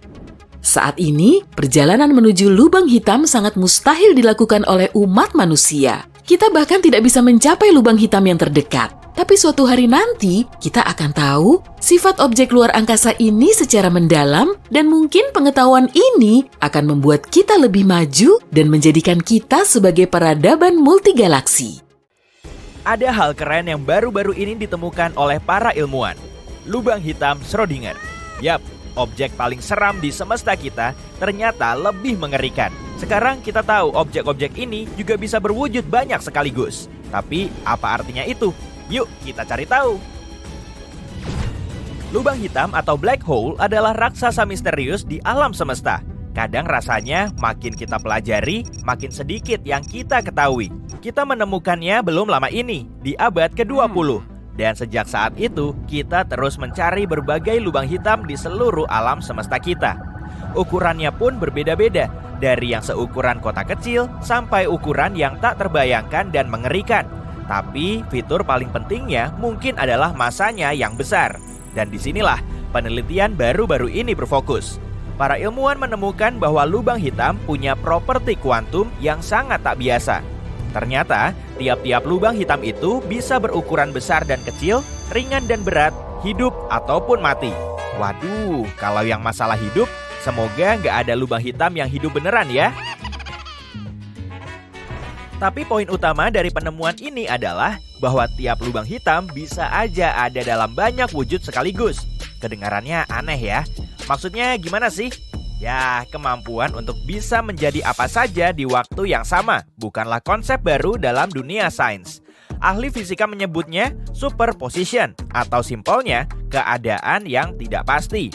A: Saat ini, perjalanan menuju lubang hitam sangat mustahil dilakukan oleh umat manusia. Kita bahkan tidak bisa mencapai lubang hitam yang terdekat. Tapi suatu hari nanti, kita akan tahu sifat objek luar angkasa ini secara mendalam dan mungkin pengetahuan ini akan membuat kita lebih maju dan menjadikan kita sebagai peradaban multigalaksi.
B: Ada hal keren yang baru-baru ini ditemukan oleh para ilmuwan. Lubang hitam Schrödinger. Yap, objek paling seram di semesta kita ternyata lebih mengerikan. Sekarang kita tahu objek-objek ini juga bisa berwujud banyak sekaligus. Tapi apa artinya itu? Yuk kita cari tahu. Lubang hitam atau black hole adalah raksasa misterius di alam semesta. Kadang rasanya makin kita pelajari, makin sedikit yang kita ketahui. Kita menemukannya belum lama ini, di abad ke-20. Dan sejak saat itu, kita terus mencari berbagai lubang hitam di seluruh alam semesta kita. Ukurannya pun berbeda-beda, dari yang seukuran kota kecil sampai ukuran yang tak terbayangkan dan mengerikan. Tapi fitur paling pentingnya mungkin adalah masanya yang besar. Dan disinilah penelitian baru-baru ini berfokus. Para ilmuwan menemukan bahwa lubang hitam punya properti kuantum yang sangat tak biasa. Ternyata, tiap-tiap lubang hitam itu bisa berukuran besar dan kecil, ringan dan berat, hidup ataupun mati. Waduh, kalau yang masalah hidup, semoga nggak ada lubang hitam yang hidup beneran ya. Tapi poin utama dari penemuan ini adalah bahwa tiap lubang hitam bisa aja ada dalam banyak wujud sekaligus. Kedengarannya aneh ya. Maksudnya gimana sih? Ya, kemampuan untuk bisa menjadi apa saja di waktu yang sama bukanlah konsep baru dalam dunia sains. Ahli fisika menyebutnya superposition atau simpelnya keadaan yang tidak pasti.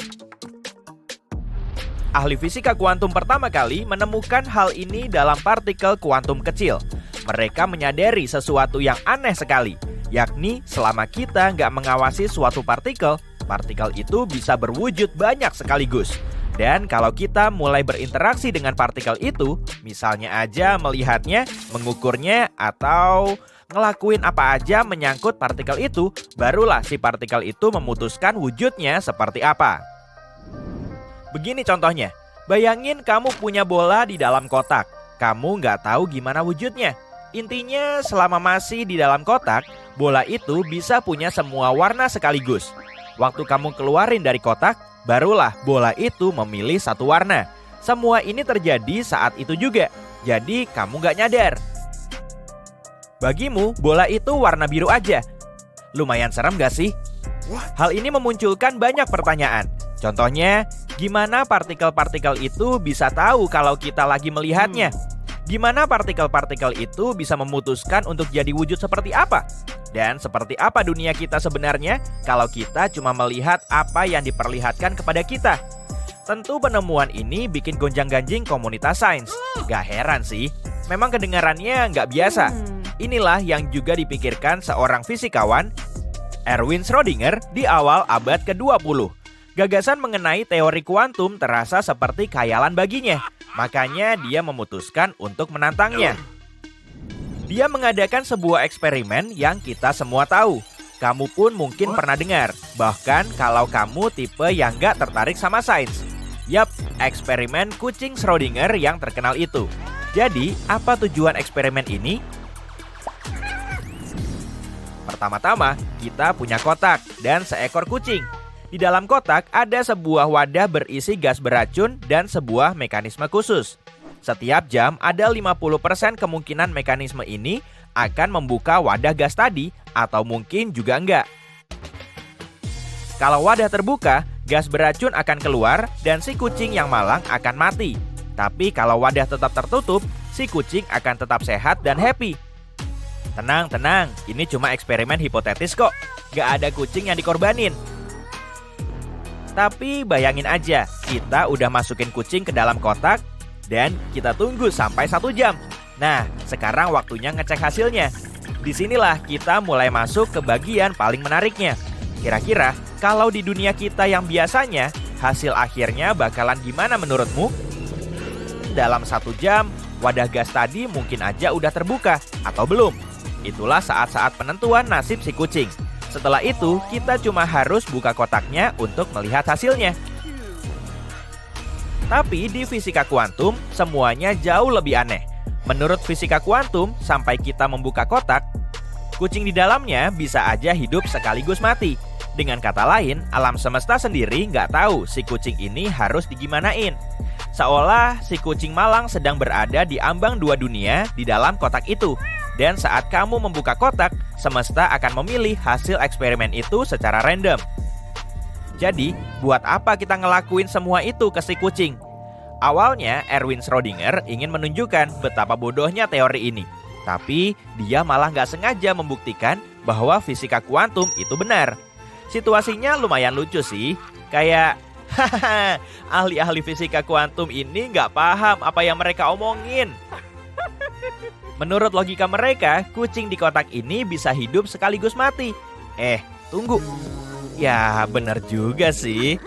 B: Ahli fisika kuantum pertama kali menemukan hal ini dalam partikel kuantum kecil. Mereka menyadari sesuatu yang aneh sekali, yakni selama kita nggak mengawasi suatu partikel, partikel itu bisa berwujud banyak sekaligus. Dan kalau kita mulai berinteraksi dengan partikel itu, misalnya aja melihatnya, mengukurnya, atau ngelakuin apa aja menyangkut partikel itu, barulah si partikel itu memutuskan wujudnya seperti apa. Begini contohnya, bayangin kamu punya bola di dalam kotak. Kamu nggak tahu gimana wujudnya. Intinya selama masih di dalam kotak, bola itu bisa punya semua warna sekaligus. Waktu kamu keluarin dari kotak, barulah bola itu memilih satu warna. Semua ini terjadi saat itu juga, jadi kamu gak nyadar. Bagimu, bola itu warna biru aja. Lumayan serem gak sih? Hal ini memunculkan banyak pertanyaan. Contohnya, gimana partikel-partikel itu bisa tahu kalau kita lagi melihatnya? Gimana partikel-partikel itu bisa memutuskan untuk jadi wujud seperti apa? Dan seperti apa dunia kita sebenarnya kalau kita cuma melihat apa yang diperlihatkan kepada kita? Tentu penemuan ini bikin gonjang-ganjing komunitas sains. Gak heran sih, memang kedengarannya nggak biasa. Inilah yang juga dipikirkan seorang fisikawan, Erwin Schrödinger, di awal abad ke-20. Gagasan mengenai teori kuantum terasa seperti khayalan baginya. Makanya dia memutuskan untuk menantangnya. Dia mengadakan sebuah eksperimen yang kita semua tahu. Kamu pun mungkin pernah dengar. Bahkan kalau kamu tipe yang gak tertarik sama sains. Yap, eksperimen kucing Schrödinger yang terkenal itu. Jadi, apa tujuan eksperimen ini? Pertama-tama, kita punya kotak dan seekor kucing. Di dalam kotak ada sebuah wadah berisi gas beracun dan sebuah mekanisme khusus. Setiap jam ada 50% kemungkinan mekanisme ini akan membuka wadah gas tadi atau mungkin juga enggak. Kalau wadah terbuka, gas beracun akan keluar dan si kucing yang malang akan mati. Tapi kalau wadah tetap tertutup, si kucing akan tetap sehat dan happy. Tenang, ini cuma eksperimen hipotetis kok. Gak ada kucing yang dikorbanin. Tapi bayangin aja, kita udah masukin kucing ke dalam kotak dan kita tunggu sampai 1 jam. Nah, sekarang waktunya ngecek hasilnya. Disinilah kita mulai masuk ke bagian paling menariknya. Kira-kira kalau di dunia kita yang biasanya, hasil akhirnya bakalan gimana menurutmu? Dalam 1 jam, wadah gas tadi mungkin aja udah terbuka atau belum. Itulah saat-saat penentuan nasib si kucing. Setelah itu, kita cuma harus buka kotaknya untuk melihat hasilnya. Tapi di fisika kuantum, semuanya jauh lebih aneh. Menurut fisika kuantum, sampai kita membuka kotak, kucing di dalamnya bisa aja hidup sekaligus mati. Dengan kata lain, alam semesta sendiri nggak tahu si kucing ini harus digimanain. Seolah si kucing malang sedang berada di ambang 2 dunia di dalam kotak itu. Dan saat kamu membuka kotak, semesta akan memilih hasil eksperimen itu secara random. Jadi, buat apa kita ngelakuin semua itu ke si kucing? Awalnya, Erwin Schrödinger ingin menunjukkan betapa bodohnya teori ini. Tapi, dia malah nggak sengaja membuktikan bahwa fisika kuantum itu benar. Situasinya lumayan lucu sih. Kayak, hahaha, ahli-ahli fisika kuantum ini nggak paham apa yang mereka omongin. Menurut logika mereka, kucing di kotak ini bisa hidup sekaligus mati. Tunggu. Ya, benar juga sih.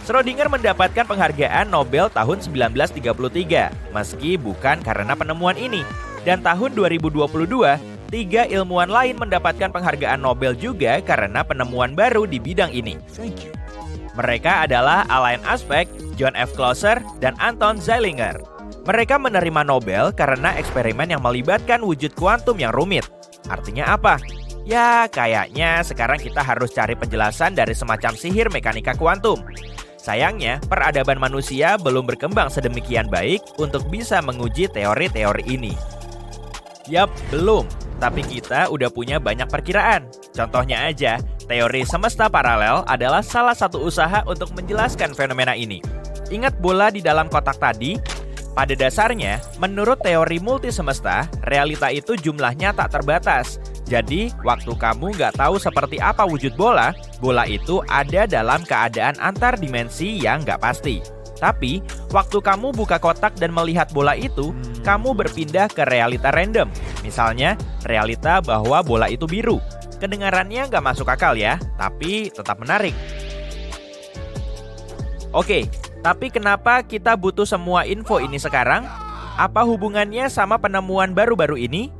B: Schrödinger mendapatkan penghargaan Nobel tahun 1933, meski bukan karena penemuan ini. Dan tahun 2022, 3 ilmuwan lain mendapatkan penghargaan Nobel juga karena penemuan baru di bidang ini. Mereka adalah Alain Aspect, John F. Clauser, dan Anton Zeilinger. Mereka menerima Nobel karena eksperimen yang melibatkan wujud kuantum yang rumit. Artinya apa? Ya, kayaknya sekarang kita harus cari penjelasan dari semacam sihir mekanika kuantum. Sayangnya, peradaban manusia belum berkembang sedemikian baik untuk bisa menguji teori-teori ini. Yap, belum. Tapi kita udah punya banyak perkiraan. Contohnya aja, teori semesta paralel adalah salah satu usaha untuk menjelaskan fenomena ini. Ingat bola di dalam kotak tadi? Pada dasarnya, menurut teori multisemesta, realita itu jumlahnya tak terbatas. Jadi, waktu kamu nggak tahu seperti apa wujud bola, bola itu ada dalam keadaan antar dimensi yang nggak pasti. Tapi, waktu kamu buka kotak dan melihat bola itu, kamu berpindah ke realita random. Misalnya, realita bahwa bola itu biru. Kedengarannya nggak masuk akal ya, tapi tetap menarik. Oke, tapi kenapa kita butuh semua info ini sekarang? Apa hubungannya sama penemuan baru-baru ini?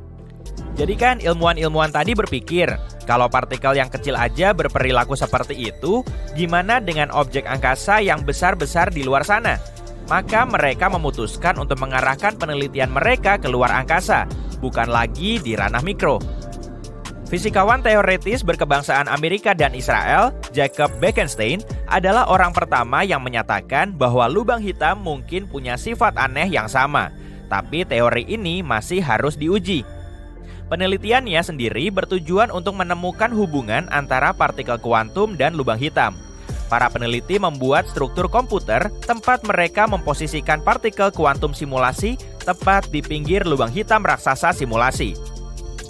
B: Jadi kan ilmuwan-ilmuwan tadi berpikir, kalau partikel yang kecil aja berperilaku seperti itu, gimana dengan objek angkasa yang besar-besar di luar sana? Maka mereka memutuskan untuk mengarahkan penelitian mereka ke luar angkasa, bukan lagi di ranah mikro. Fisikawan teoretis berkebangsaan Amerika dan Israel, Jacob Bekenstein, adalah orang pertama yang menyatakan bahwa lubang hitam mungkin punya sifat aneh yang sama. Tapi teori ini masih harus diuji. Penelitiannya sendiri bertujuan untuk menemukan hubungan antara partikel kuantum dan lubang hitam. Para peneliti membuat struktur komputer tempat mereka memposisikan partikel kuantum simulasi tepat di pinggir lubang hitam raksasa simulasi.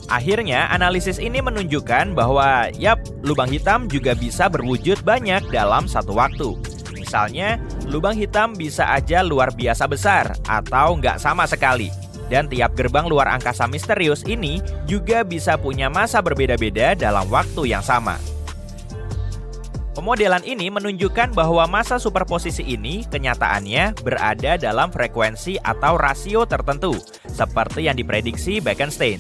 B: Akhirnya, analisis ini menunjukkan bahwa lubang hitam juga bisa berwujud banyak dalam satu waktu. Misalnya, lubang hitam bisa aja luar biasa besar atau nggak sama sekali. Dan tiap gerbang luar angkasa misterius ini juga bisa punya masa berbeda-beda dalam waktu yang sama. Pemodelan ini menunjukkan bahwa masa superposisi ini kenyataannya berada dalam frekuensi atau rasio tertentu, seperti yang diprediksi Bekenstein.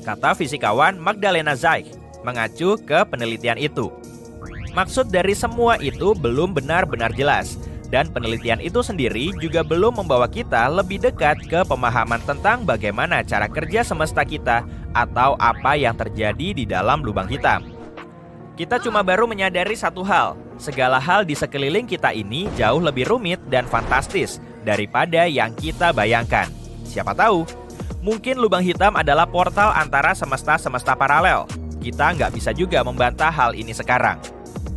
B: Kata fisikawan Magdalena Zeich, mengacu ke penelitian itu. Maksud dari semua itu belum benar-benar jelas, dan penelitian itu sendiri juga belum membawa kita lebih dekat ke pemahaman tentang bagaimana cara kerja semesta kita atau apa yang terjadi di dalam lubang hitam. Kita cuma baru menyadari satu hal, segala hal di sekeliling kita ini jauh lebih rumit dan fantastis daripada yang kita bayangkan. Siapa tahu, mungkin lubang hitam adalah portal antara semesta-semesta paralel. Kita nggak bisa juga membantah hal ini sekarang.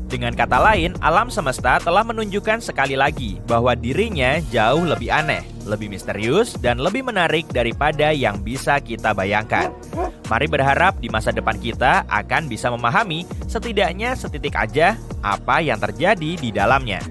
B: Dengan kata lain, alam semesta telah menunjukkan sekali lagi bahwa dirinya jauh lebih aneh, lebih misterius, dan lebih menarik daripada yang bisa kita bayangkan. Mari berharap di masa depan kita akan bisa memahami setidaknya setitik aja apa yang terjadi di dalamnya.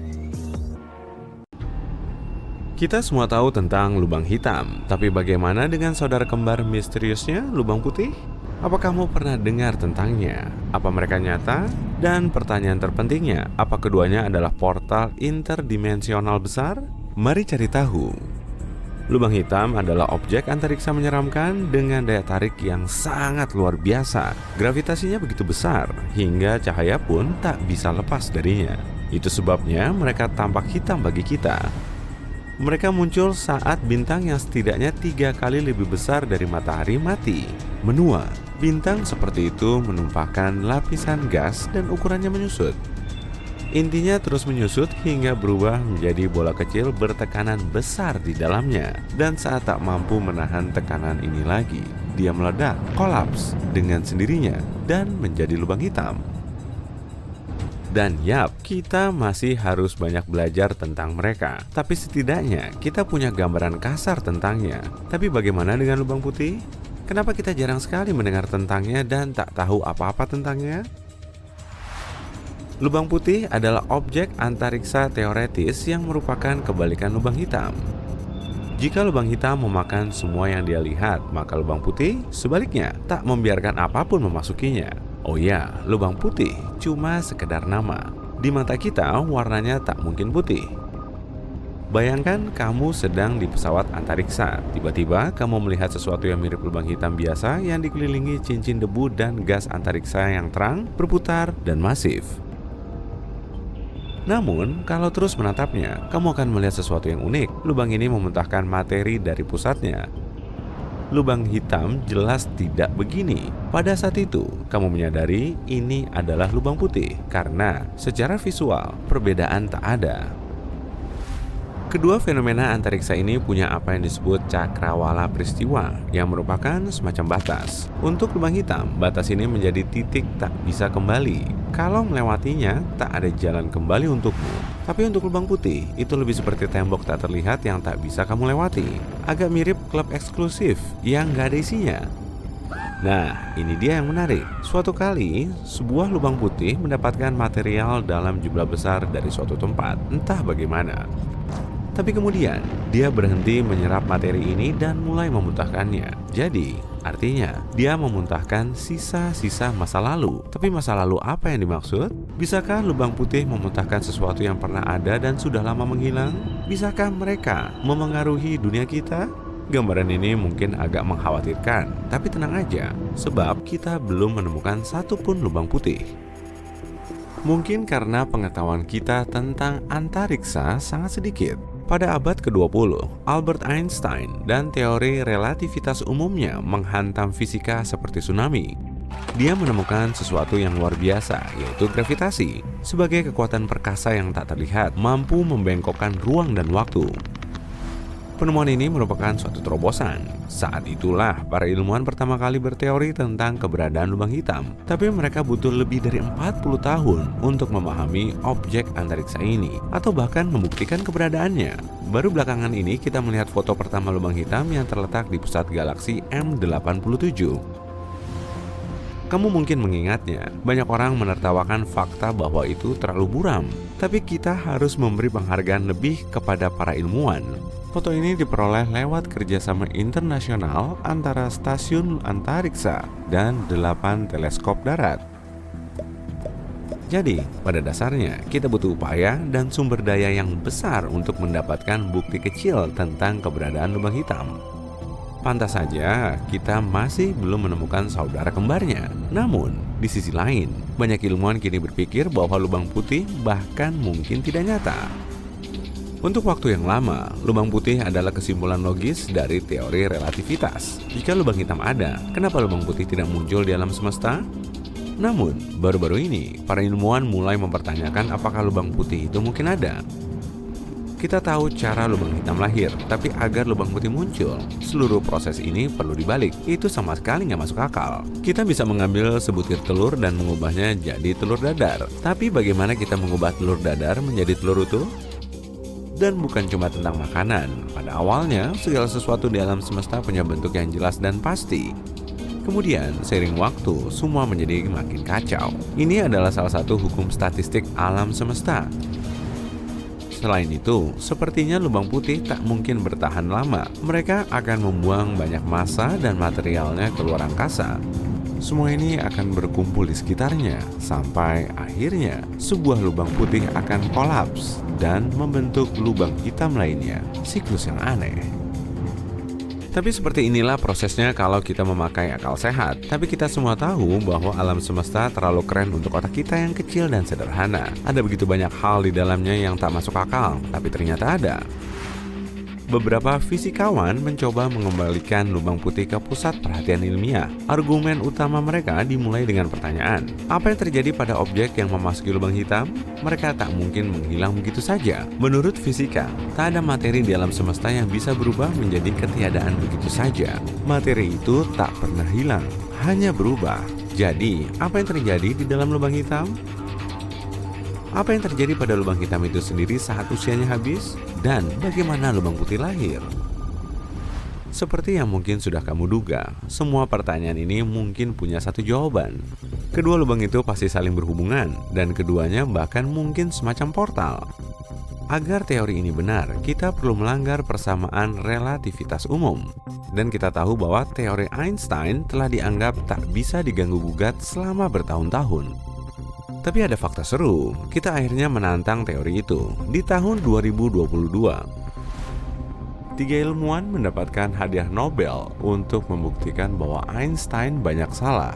C: Kita semua tahu tentang lubang hitam, tapi bagaimana dengan saudara kembar misteriusnya, lubang putih? Apa kamu pernah dengar tentangnya? Apa mereka nyata? Dan pertanyaan terpentingnya, apa keduanya adalah portal interdimensional besar? Mari cari tahu. Lubang hitam adalah objek antariksa menyeramkan dengan daya tarik yang sangat luar biasa. Gravitasinya begitu besar, hingga cahaya pun tak bisa lepas darinya. Itu sebabnya mereka tampak hitam bagi kita. Mereka muncul saat bintang yang setidaknya 3 kali lebih besar dari matahari mati, menua. Bintang seperti itu menumpahkan lapisan gas dan ukurannya menyusut. Intinya terus menyusut hingga berubah menjadi bola kecil bertekanan besar di dalamnya. Dan saat tak mampu menahan tekanan ini lagi, dia meledak, kolaps dengan sendirinya dan menjadi lubang hitam. Dan kita masih harus banyak belajar tentang mereka. Tapi setidaknya kita punya gambaran kasar tentangnya. Tapi bagaimana dengan lubang putih? Kenapa kita jarang sekali mendengar tentangnya dan tak tahu apa-apa tentangnya? Lubang putih adalah objek antariksa teoretis yang merupakan kebalikan lubang hitam. Jika lubang hitam memakan semua yang dia lihat, maka lubang putih sebaliknya tak membiarkan apapun memasukinya. Oh ya, lubang putih cuma sekedar nama. Di mata kita warnanya tak mungkin putih. Bayangkan kamu sedang di pesawat antariksa. Tiba-tiba kamu melihat sesuatu yang mirip lubang hitam biasa yang dikelilingi cincin debu dan gas antariksa yang terang, berputar, dan masif. Namun, kalau terus menatapnya, kamu akan melihat sesuatu yang unik. Lubang ini memuntahkan materi dari pusatnya. Lubang hitam jelas tidak begini. Pada saat itu, kamu menyadari ini adalah lubang putih karena secara visual perbedaan tak ada. Kedua fenomena antariksa ini punya apa yang disebut cakrawala peristiwa yang merupakan semacam batas. Untuk lubang hitam, batas ini menjadi titik tak bisa kembali. Kalau melewatinya, tak ada jalan kembali untukmu. Tapi untuk lubang putih, itu lebih seperti tembok tak terlihat yang tak bisa kamu lewati. Agak mirip klub eksklusif yang gak ada isinya. Nah, ini dia yang menarik. Suatu kali, sebuah lubang putih mendapatkan material dalam jumlah besar dari suatu tempat, entah bagaimana. Tapi kemudian, dia berhenti menyerap materi ini dan mulai memuntahkannya. Jadi, artinya, dia memuntahkan sisa-sisa masa lalu. Tapi masa lalu apa yang dimaksud? Bisakah lubang putih memuntahkan sesuatu yang pernah ada dan sudah lama menghilang? Bisakah mereka memengaruhi dunia kita? Gambaran ini mungkin agak mengkhawatirkan, tapi tenang aja, sebab kita belum menemukan satupun lubang putih. Mungkin karena pengetahuan kita tentang antariksa sangat sedikit. Pada abad ke-20, Albert Einstein dan teori relativitas umumnya menghantam fisika seperti tsunami. Dia menemukan sesuatu yang luar biasa, yaitu gravitasi, sebagai kekuatan perkasa yang tak terlihat, mampu membengkokkan ruang dan waktu. Penemuan ini merupakan suatu terobosan. Saat itulah para ilmuwan pertama kali berteori tentang keberadaan lubang hitam. Tapi mereka butuh lebih dari 40 tahun untuk memahami objek antariksa ini, atau bahkan membuktikan keberadaannya. Baru belakangan ini kita melihat foto pertama lubang hitam yang terletak di pusat galaksi M87. Kamu mungkin mengingatnya, banyak orang menertawakan fakta bahwa itu terlalu buram. Tapi kita harus memberi penghargaan lebih kepada para ilmuwan. Foto ini diperoleh lewat kerjasama internasional antara stasiun antariksa dan 8 teleskop darat. Jadi, pada dasarnya kita butuh upaya dan sumber daya yang besar untuk mendapatkan bukti kecil tentang keberadaan lubang hitam. Pantas saja kita masih belum menemukan saudara kembarnya. Namun, di sisi lain, banyak ilmuwan kini berpikir bahwa lubang putih bahkan mungkin tidak nyata. Untuk waktu yang lama, lubang putih adalah kesimpulan logis dari teori relativitas. Jika lubang hitam ada, kenapa lubang putih tidak muncul di alam semesta? Namun, baru-baru ini, para ilmuwan mulai mempertanyakan apakah lubang putih itu mungkin ada. Kita tahu cara lubang hitam lahir, tapi agar lubang putih muncul, seluruh proses ini perlu dibalik. Itu sama sekali nggak masuk akal. Kita bisa mengambil sebutir telur dan mengubahnya jadi telur dadar. Tapi bagaimana kita mengubah telur dadar menjadi telur utuh? Dan bukan cuma tentang makanan. Pada awalnya, segala sesuatu di alam semesta punya bentuk yang jelas dan pasti. Kemudian, seiring waktu, semua menjadi makin kacau. Ini adalah salah satu hukum statistik alam semesta. Selain itu, sepertinya lubang putih tak mungkin bertahan lama. Mereka akan membuang banyak massa dan materialnya ke luar angkasa. Semua ini akan berkumpul di sekitarnya, sampai akhirnya sebuah lubang putih akan kolaps dan membentuk lubang hitam lainnya. Siklus yang aneh. Tapi seperti inilah prosesnya kalau kita memakai akal sehat. Tapi kita semua tahu bahwa alam semesta terlalu keren untuk otak kita yang kecil dan sederhana. Ada begitu banyak hal di dalamnya yang tak masuk akal, tapi ternyata ada. Beberapa fisikawan mencoba mengembalikan lubang putih ke pusat perhatian ilmiah. Argumen utama mereka dimulai dengan pertanyaan, apa yang terjadi pada objek yang memasuki lubang hitam? Mereka tak mungkin menghilang begitu saja. Menurut fisika, tak ada materi di alam semesta yang bisa berubah menjadi ketiadaan begitu saja. Materi itu tak pernah hilang, hanya berubah. Jadi, apa yang terjadi di dalam lubang hitam? Apa yang terjadi pada lubang hitam itu sendiri saat usianya habis? Dan bagaimana lubang putih lahir? Seperti yang mungkin sudah kamu duga, semua pertanyaan ini mungkin punya satu jawaban. Kedua lubang itu pasti saling berhubungan, dan keduanya bahkan mungkin semacam portal. Agar teori ini benar, kita perlu melanggar persamaan relativitas umum. Dan kita tahu bahwa teori Einstein telah dianggap tak bisa diganggu-gugat selama bertahun-tahun. Tapi ada fakta seru, kita akhirnya menantang teori itu di tahun 2022. 3 ilmuwan mendapatkan hadiah Nobel untuk membuktikan bahwa Einstein banyak salah.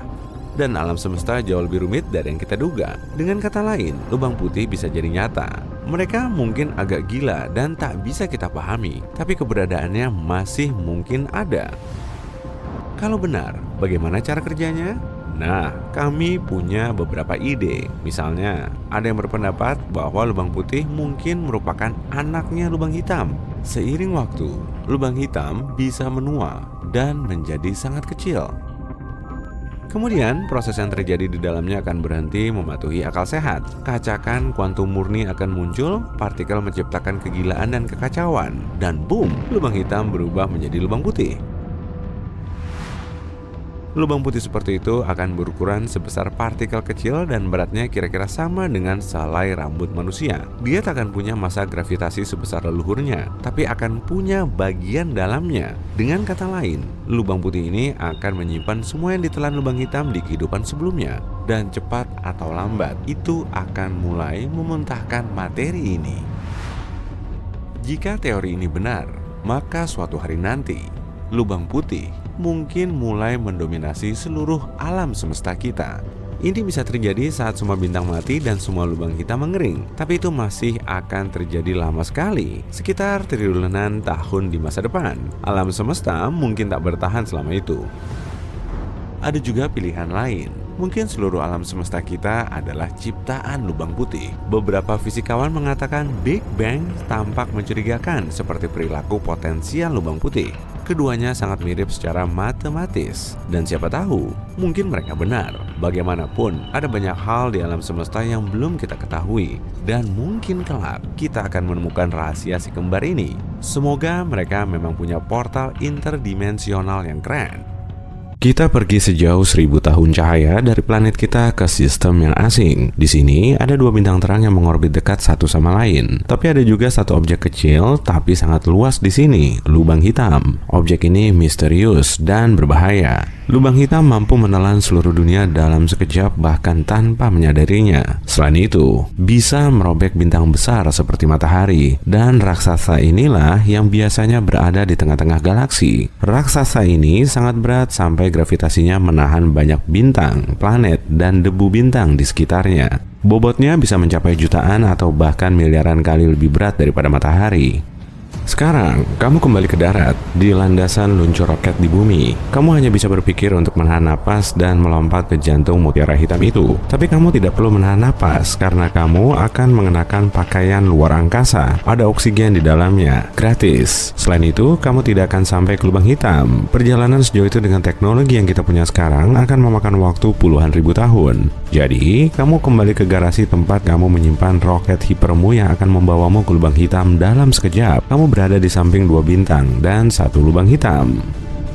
C: Dan alam semesta jauh lebih rumit dari yang kita duga. Dengan kata lain, lubang putih bisa jadi nyata. Mereka mungkin agak gila dan tak bisa kita pahami, tapi keberadaannya masih mungkin ada. Kalau benar, bagaimana cara kerjanya? Nah, kami punya beberapa ide. Misalnya, ada yang berpendapat bahwa lubang putih mungkin merupakan anaknya lubang hitam. Seiring waktu, lubang hitam bisa menua dan menjadi sangat kecil. Kemudian, proses yang terjadi di dalamnya akan berhenti mematuhi akal sehat. Kacakan kuantum murni akan muncul, partikel menciptakan kegilaan dan kekacauan. Dan boom, lubang hitam berubah menjadi lubang putih. Lubang putih seperti itu akan berukuran sebesar partikel kecil dan beratnya kira-kira sama dengan selai rambut manusia. Dia tak akan punya massa gravitasi sebesar leluhurnya, tapi akan punya bagian dalamnya. Dengan kata lain, lubang putih ini akan menyimpan semua yang ditelan lubang hitam di kehidupan sebelumnya. Dan cepat atau lambat, itu akan mulai memuntahkan materi ini. Jika teori ini benar, maka suatu hari nanti, lubang putih mungkin mulai mendominasi seluruh alam semesta kita. Ini bisa terjadi saat semua bintang mati dan semua lubang hitam mengering. Tapi itu masih akan terjadi lama sekali, sekitar triliunan tahun di masa depan. Alam semesta mungkin tak bertahan selama itu. Ada juga pilihan lain. Mungkin seluruh alam semesta kita adalah ciptaan lubang putih. Beberapa fisikawan mengatakan Big Bang tampak mencurigakan seperti perilaku potensial lubang putih. Keduanya sangat mirip secara matematis, dan siapa tahu, mungkin mereka benar. Bagaimanapun, ada banyak hal di alam semesta yang belum kita ketahui, dan mungkin kelak kita akan menemukan rahasia si kembar ini. Semoga mereka memang punya portal interdimensional yang keren. Kita pergi sejauh 1000 tahun cahaya dari planet kita ke sistem yang asing. Di sini ada 2 bintang terang yang mengorbit dekat satu sama lain. Tapi ada juga satu objek kecil tapi sangat luas di sini, lubang hitam. Objek ini misterius dan berbahaya. Lubang hitam mampu menelan seluruh dunia dalam sekejap bahkan tanpa menyadarinya. Selain itu, bisa merobek bintang besar seperti matahari. Dan raksasa inilah yang biasanya berada di tengah-tengah galaksi. Raksasa ini sangat berat sampai gravitasinya menahan banyak bintang, planet, dan debu bintang di sekitarnya. Bobotnya bisa mencapai jutaan atau bahkan miliaran kali lebih berat daripada matahari. Sekarang, kamu kembali ke darat di landasan luncur roket di bumi. Kamu hanya bisa berpikir untuk menahan napas dan melompat ke jantung mutiara hitam itu. Tapi kamu tidak perlu menahan napas karena kamu akan mengenakan pakaian luar angkasa. Ada oksigen di dalamnya, gratis. Selain itu, kamu tidak akan sampai ke lubang hitam. Perjalanan sejauh itu dengan teknologi yang kita punya sekarang akan memakan waktu puluhan ribu tahun. Jadi, kamu kembali ke garasi tempat kamu menyimpan roket hipermu yang akan membawamu ke lubang hitam dalam sekejap. Kamu berada di samping 2 bintang dan 1 lubang hitam.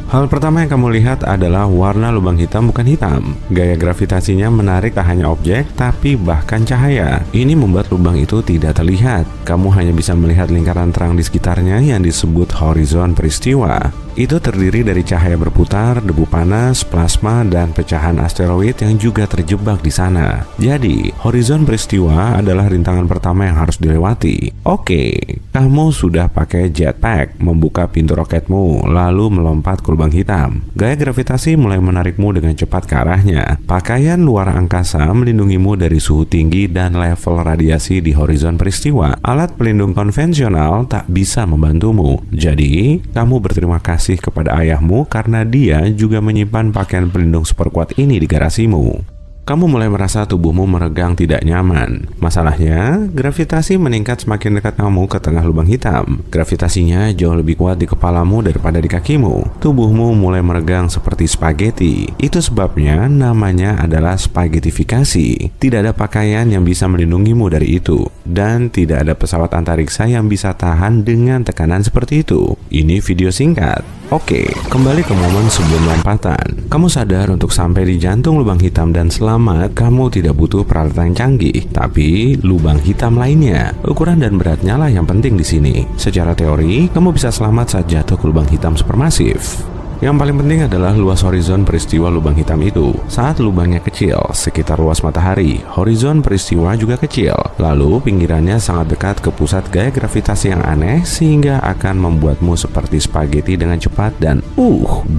C: Hal pertama yang kamu lihat adalah warna lubang hitam bukan hitam. Gaya gravitasinya menarik tak hanya objek, tapi bahkan cahaya. Ini membuat lubang itu tidak terlihat. Kamu hanya bisa melihat lingkaran terang di sekitarnya yang disebut horizon peristiwa. Itu terdiri dari cahaya berputar, debu panas, plasma, dan pecahan asteroid yang juga terjebak di sana. Jadi, horizon peristiwa adalah rintangan pertama yang harus dilewati. Oke, kamu sudah pakai jetpack, membuka pintu roketmu, lalu melompat ke lubang hitam. Gaya gravitasi mulai menarikmu dengan cepat ke arahnya. Pakaian luar angkasa melindungimu dari suhu tinggi dan level radiasi di horizon peristiwa. Alat pelindung konvensional tak bisa membantumu. Jadi, kamu berterima kasih kepada ayahmu karena dia juga menyimpan pakaian pelindung super kuat ini di garasimu. Kamu mulai merasa tubuhmu meregang tidak nyaman. Masalahnya, gravitasi meningkat semakin dekat kamu ke tengah lubang hitam. Gravitasinya jauh lebih kuat di kepalamu daripada di kakimu. Tubuhmu mulai meregang seperti spaghetti. Itu sebabnya namanya adalah spaghettifikasi. Tidak ada pakaian yang bisa melindungimu dari itu. Dan tidak ada pesawat antariksa yang bisa tahan dengan tekanan seperti itu. Ini video singkat. Oke, kembali ke momen sebelum lompatan. Kamu sadar untuk sampai di jantung lubang hitam dan selamat, kamu tidak butuh peralatan canggih, tapi lubang hitam lainnya. Ukuran dan beratnya lah yang penting di sini. Secara teori, kamu bisa selamat saat jatuh ke lubang hitam supermasif. Yang paling penting adalah luas horizon peristiwa lubang hitam itu. Saat lubangnya kecil, sekitar luas matahari, horizon peristiwa juga kecil. Lalu pinggirannya sangat dekat ke pusat gaya gravitasi yang aneh sehingga akan membuatmu seperti spaghetti dengan cepat dan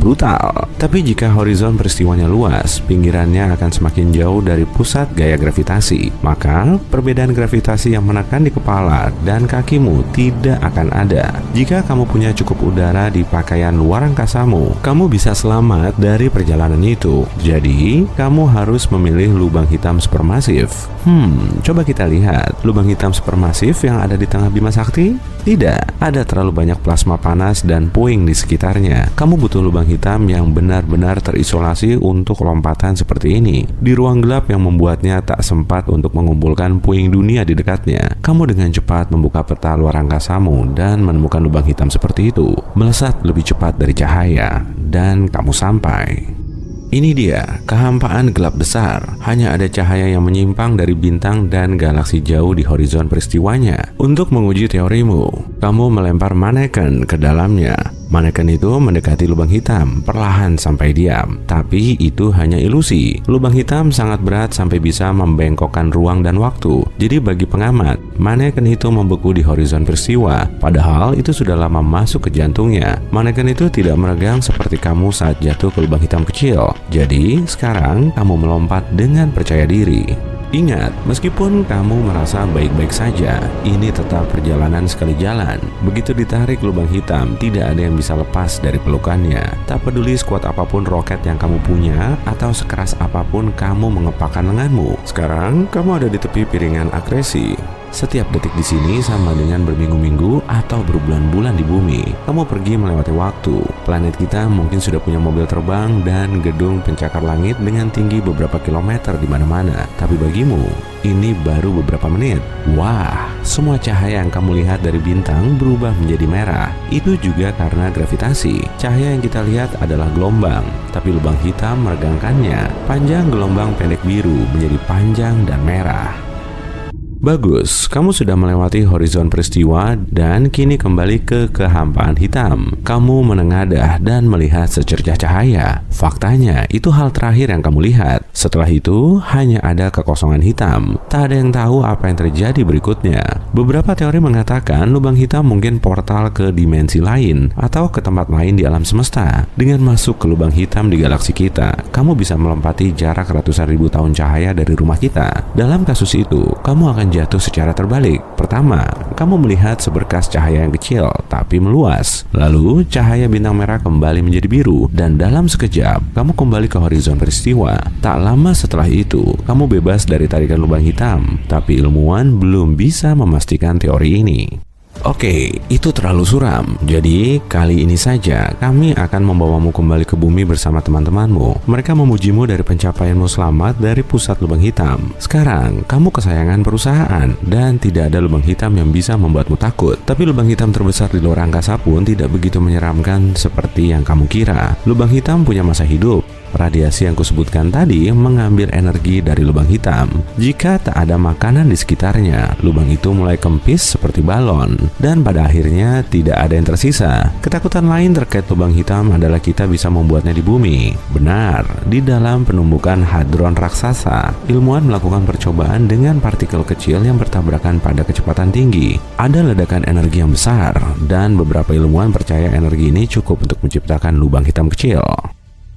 C: brutal. Tapi jika horizon peristiwanya luas, pinggirannya akan semakin jauh dari pusat gaya gravitasi. Maka perbedaan gravitasi yang menekan di kepala dan kakimu tidak akan ada. Jika kamu punya cukup udara di pakaian luar angkasamu, kamu bisa selamat dari perjalanan itu. Jadi, kamu harus memilih lubang hitam supermasif. Coba kita lihat lubang hitam supermasif yang ada di tengah Bima Sakti. Tidak, ada terlalu banyak plasma panas dan puing di sekitarnya. Kamu butuh lubang hitam yang benar-benar terisolasi untuk lompatan seperti ini. Di ruang gelap yang membuatnya tak sempat untuk mengumpulkan puing dunia di dekatnya. Kamu dengan cepat membuka peta luar angkasamu dan menemukan lubang hitam seperti itu. Melesat lebih cepat dari cahaya. Dan kamu sampai. Ini dia, kehampaan gelap besar. Hanya ada cahaya yang menyimpang dari bintang dan galaksi jauh di horizon peristiwanya. Untuk menguji teorimu, kamu melempar maneken ke dalamnya. Maneken itu mendekati lubang hitam, perlahan sampai diam. Tapi itu hanya ilusi. Lubang hitam sangat berat sampai bisa membengkokkan ruang dan waktu. Jadi bagi pengamat, maneken itu membeku di horizon peristiwa. Padahal itu sudah lama masuk ke jantungnya. Maneken itu tidak meregang seperti kamu saat jatuh ke lubang hitam kecil. Jadi sekarang kamu melompat dengan percaya diri. Ingat, meskipun kamu merasa baik-baik saja, ini tetap perjalanan sekali jalan. Begitu ditarik lubang hitam, tidak ada yang bisa lepas dari pelukannya. Tak peduli sekuat apapun roket yang kamu punya, atau sekeras apapun kamu mengepakkan lenganmu. Sekarang, kamu ada di tepi piringan akresi. Setiap detik di sini sama dengan berminggu-minggu atau berbulan-bulan di bumi. Kamu pergi melewati waktu. Planet kita mungkin sudah punya mobil terbang dan gedung pencakar langit dengan tinggi beberapa kilometer di mana-mana. Tapi bagimu, ini baru beberapa menit. Wah, semua cahaya yang kamu lihat dari bintang berubah menjadi merah. Itu juga karena gravitasi. Cahaya yang kita lihat adalah gelombang, tapi lubang hitam meregangkannya. Panjang gelombang pendek biru menjadi panjang dan merah. Bagus, kamu sudah melewati horizon peristiwa dan kini kembali ke kehampaan hitam. Kamu menengadah dan melihat secercah cahaya. Faktanya, itu hal terakhir yang kamu lihat. Setelah itu, hanya ada kekosongan hitam. Tak ada yang tahu apa yang terjadi berikutnya. Beberapa teori mengatakan lubang hitam mungkin portal ke dimensi lain atau ke tempat lain di alam semesta. Dengan masuk ke lubang hitam di galaksi kita, kamu bisa melompati jarak ratusan ribu tahun cahaya dari rumah kita. Dalam kasus itu, kamu akan jatuh secara terbalik. Pertama, kamu melihat seberkas cahaya yang kecil tapi meluas. Lalu, cahaya bintang merah kembali menjadi biru dan dalam sekejap, kamu kembali ke horizon peristiwa. Tak lama setelah itu, kamu bebas dari tarikan lubang hitam. Tapi ilmuwan belum bisa memastikan teori ini. Oke, itu terlalu suram. Jadi, kali ini saja kami akan membawamu kembali ke bumi bersama teman-temanmu. Mereka memujimu dari pencapaianmu selamat dari pusat lubang hitam. Sekarang, kamu kesayangan perusahaan dan tidak ada lubang hitam yang bisa membuatmu takut. Tapi lubang hitam terbesar di luar angkasa pun tidak begitu menyeramkan seperti yang kamu kira. Lubang hitam punya masa hidup. Radiasi yang kusebutkan tadi mengambil energi dari lubang hitam. Jika tak ada makanan di sekitarnya, lubang itu mulai kempis seperti balon. Dan pada akhirnya tidak ada yang tersisa. Ketakutan lain terkait lubang hitam adalah kita bisa membuatnya di bumi. Benar, di dalam penumbukan hadron raksasa, ilmuwan melakukan percobaan dengan partikel kecil yang bertabrakan pada kecepatan tinggi. Ada ledakan energi yang besar, dan beberapa ilmuwan percaya energi ini cukup untuk menciptakan lubang hitam kecil.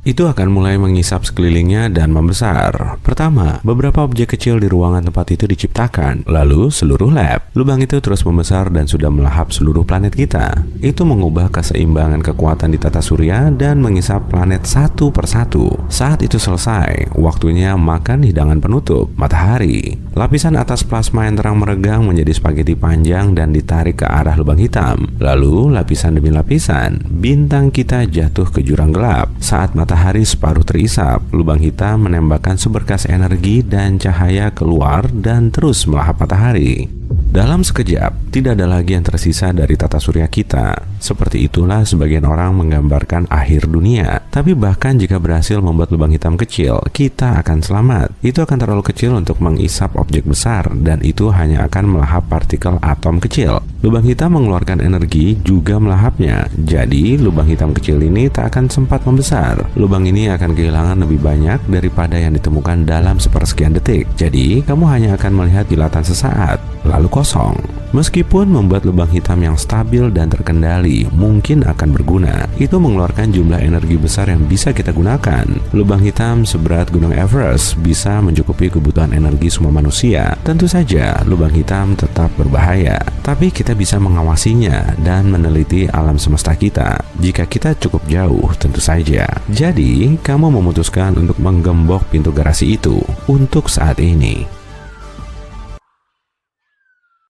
C: Itu akan mulai mengisap sekelilingnya dan membesar. Pertama, beberapa objek kecil di ruangan tempat itu diciptakan. Lalu, seluruh lab. Lubang itu terus membesar dan sudah melahap seluruh planet kita. Itu mengubah keseimbangan kekuatan di tata surya dan mengisap planet satu persatu. Saat itu selesai, waktunya makan hidangan penutup, matahari. Lapisan atas plasma yang terang meregang menjadi spaghetti panjang dan ditarik ke arah lubang hitam. Lalu, lapisan demi lapisan, bintang kita jatuh ke jurang gelap. Saat matahari separuh terisap, lubang hitam menembakkan seberkas energi dan cahaya keluar dan terus melahap matahari. Dalam sekejap, tidak ada lagi yang tersisa dari tata surya kita. Seperti itulah sebagian orang menggambarkan akhir dunia. Tapi bahkan jika berhasil membuat lubang hitam kecil, kita akan selamat. Itu akan terlalu kecil untuk mengisap objek besar, dan itu hanya akan melahap partikel atom kecil. Lubang hitam mengeluarkan energi juga melahapnya. Jadi, lubang hitam kecil ini tak akan sempat membesar. Lubang ini akan kehilangan lebih banyak daripada yang ditemukan dalam sepersekian detik. Jadi, kamu hanya akan melihat kilatan sesaat, lalu kosong. Meskipun membuat lubang hitam yang stabil dan terkendali mungkin akan berguna, itu mengeluarkan jumlah energi besar yang bisa kita gunakan. Lubang hitam seberat Gunung Everest bisa mencukupi kebutuhan energi semua manusia. Tentu saja, lubang hitam tetap berbahaya, tapi kita bisa mengawasinya dan meneliti alam semesta kita. Jika kita cukup jauh, tentu saja. Jadi, kamu memutuskan untuk menggembok pintu garasi itu untuk saat ini.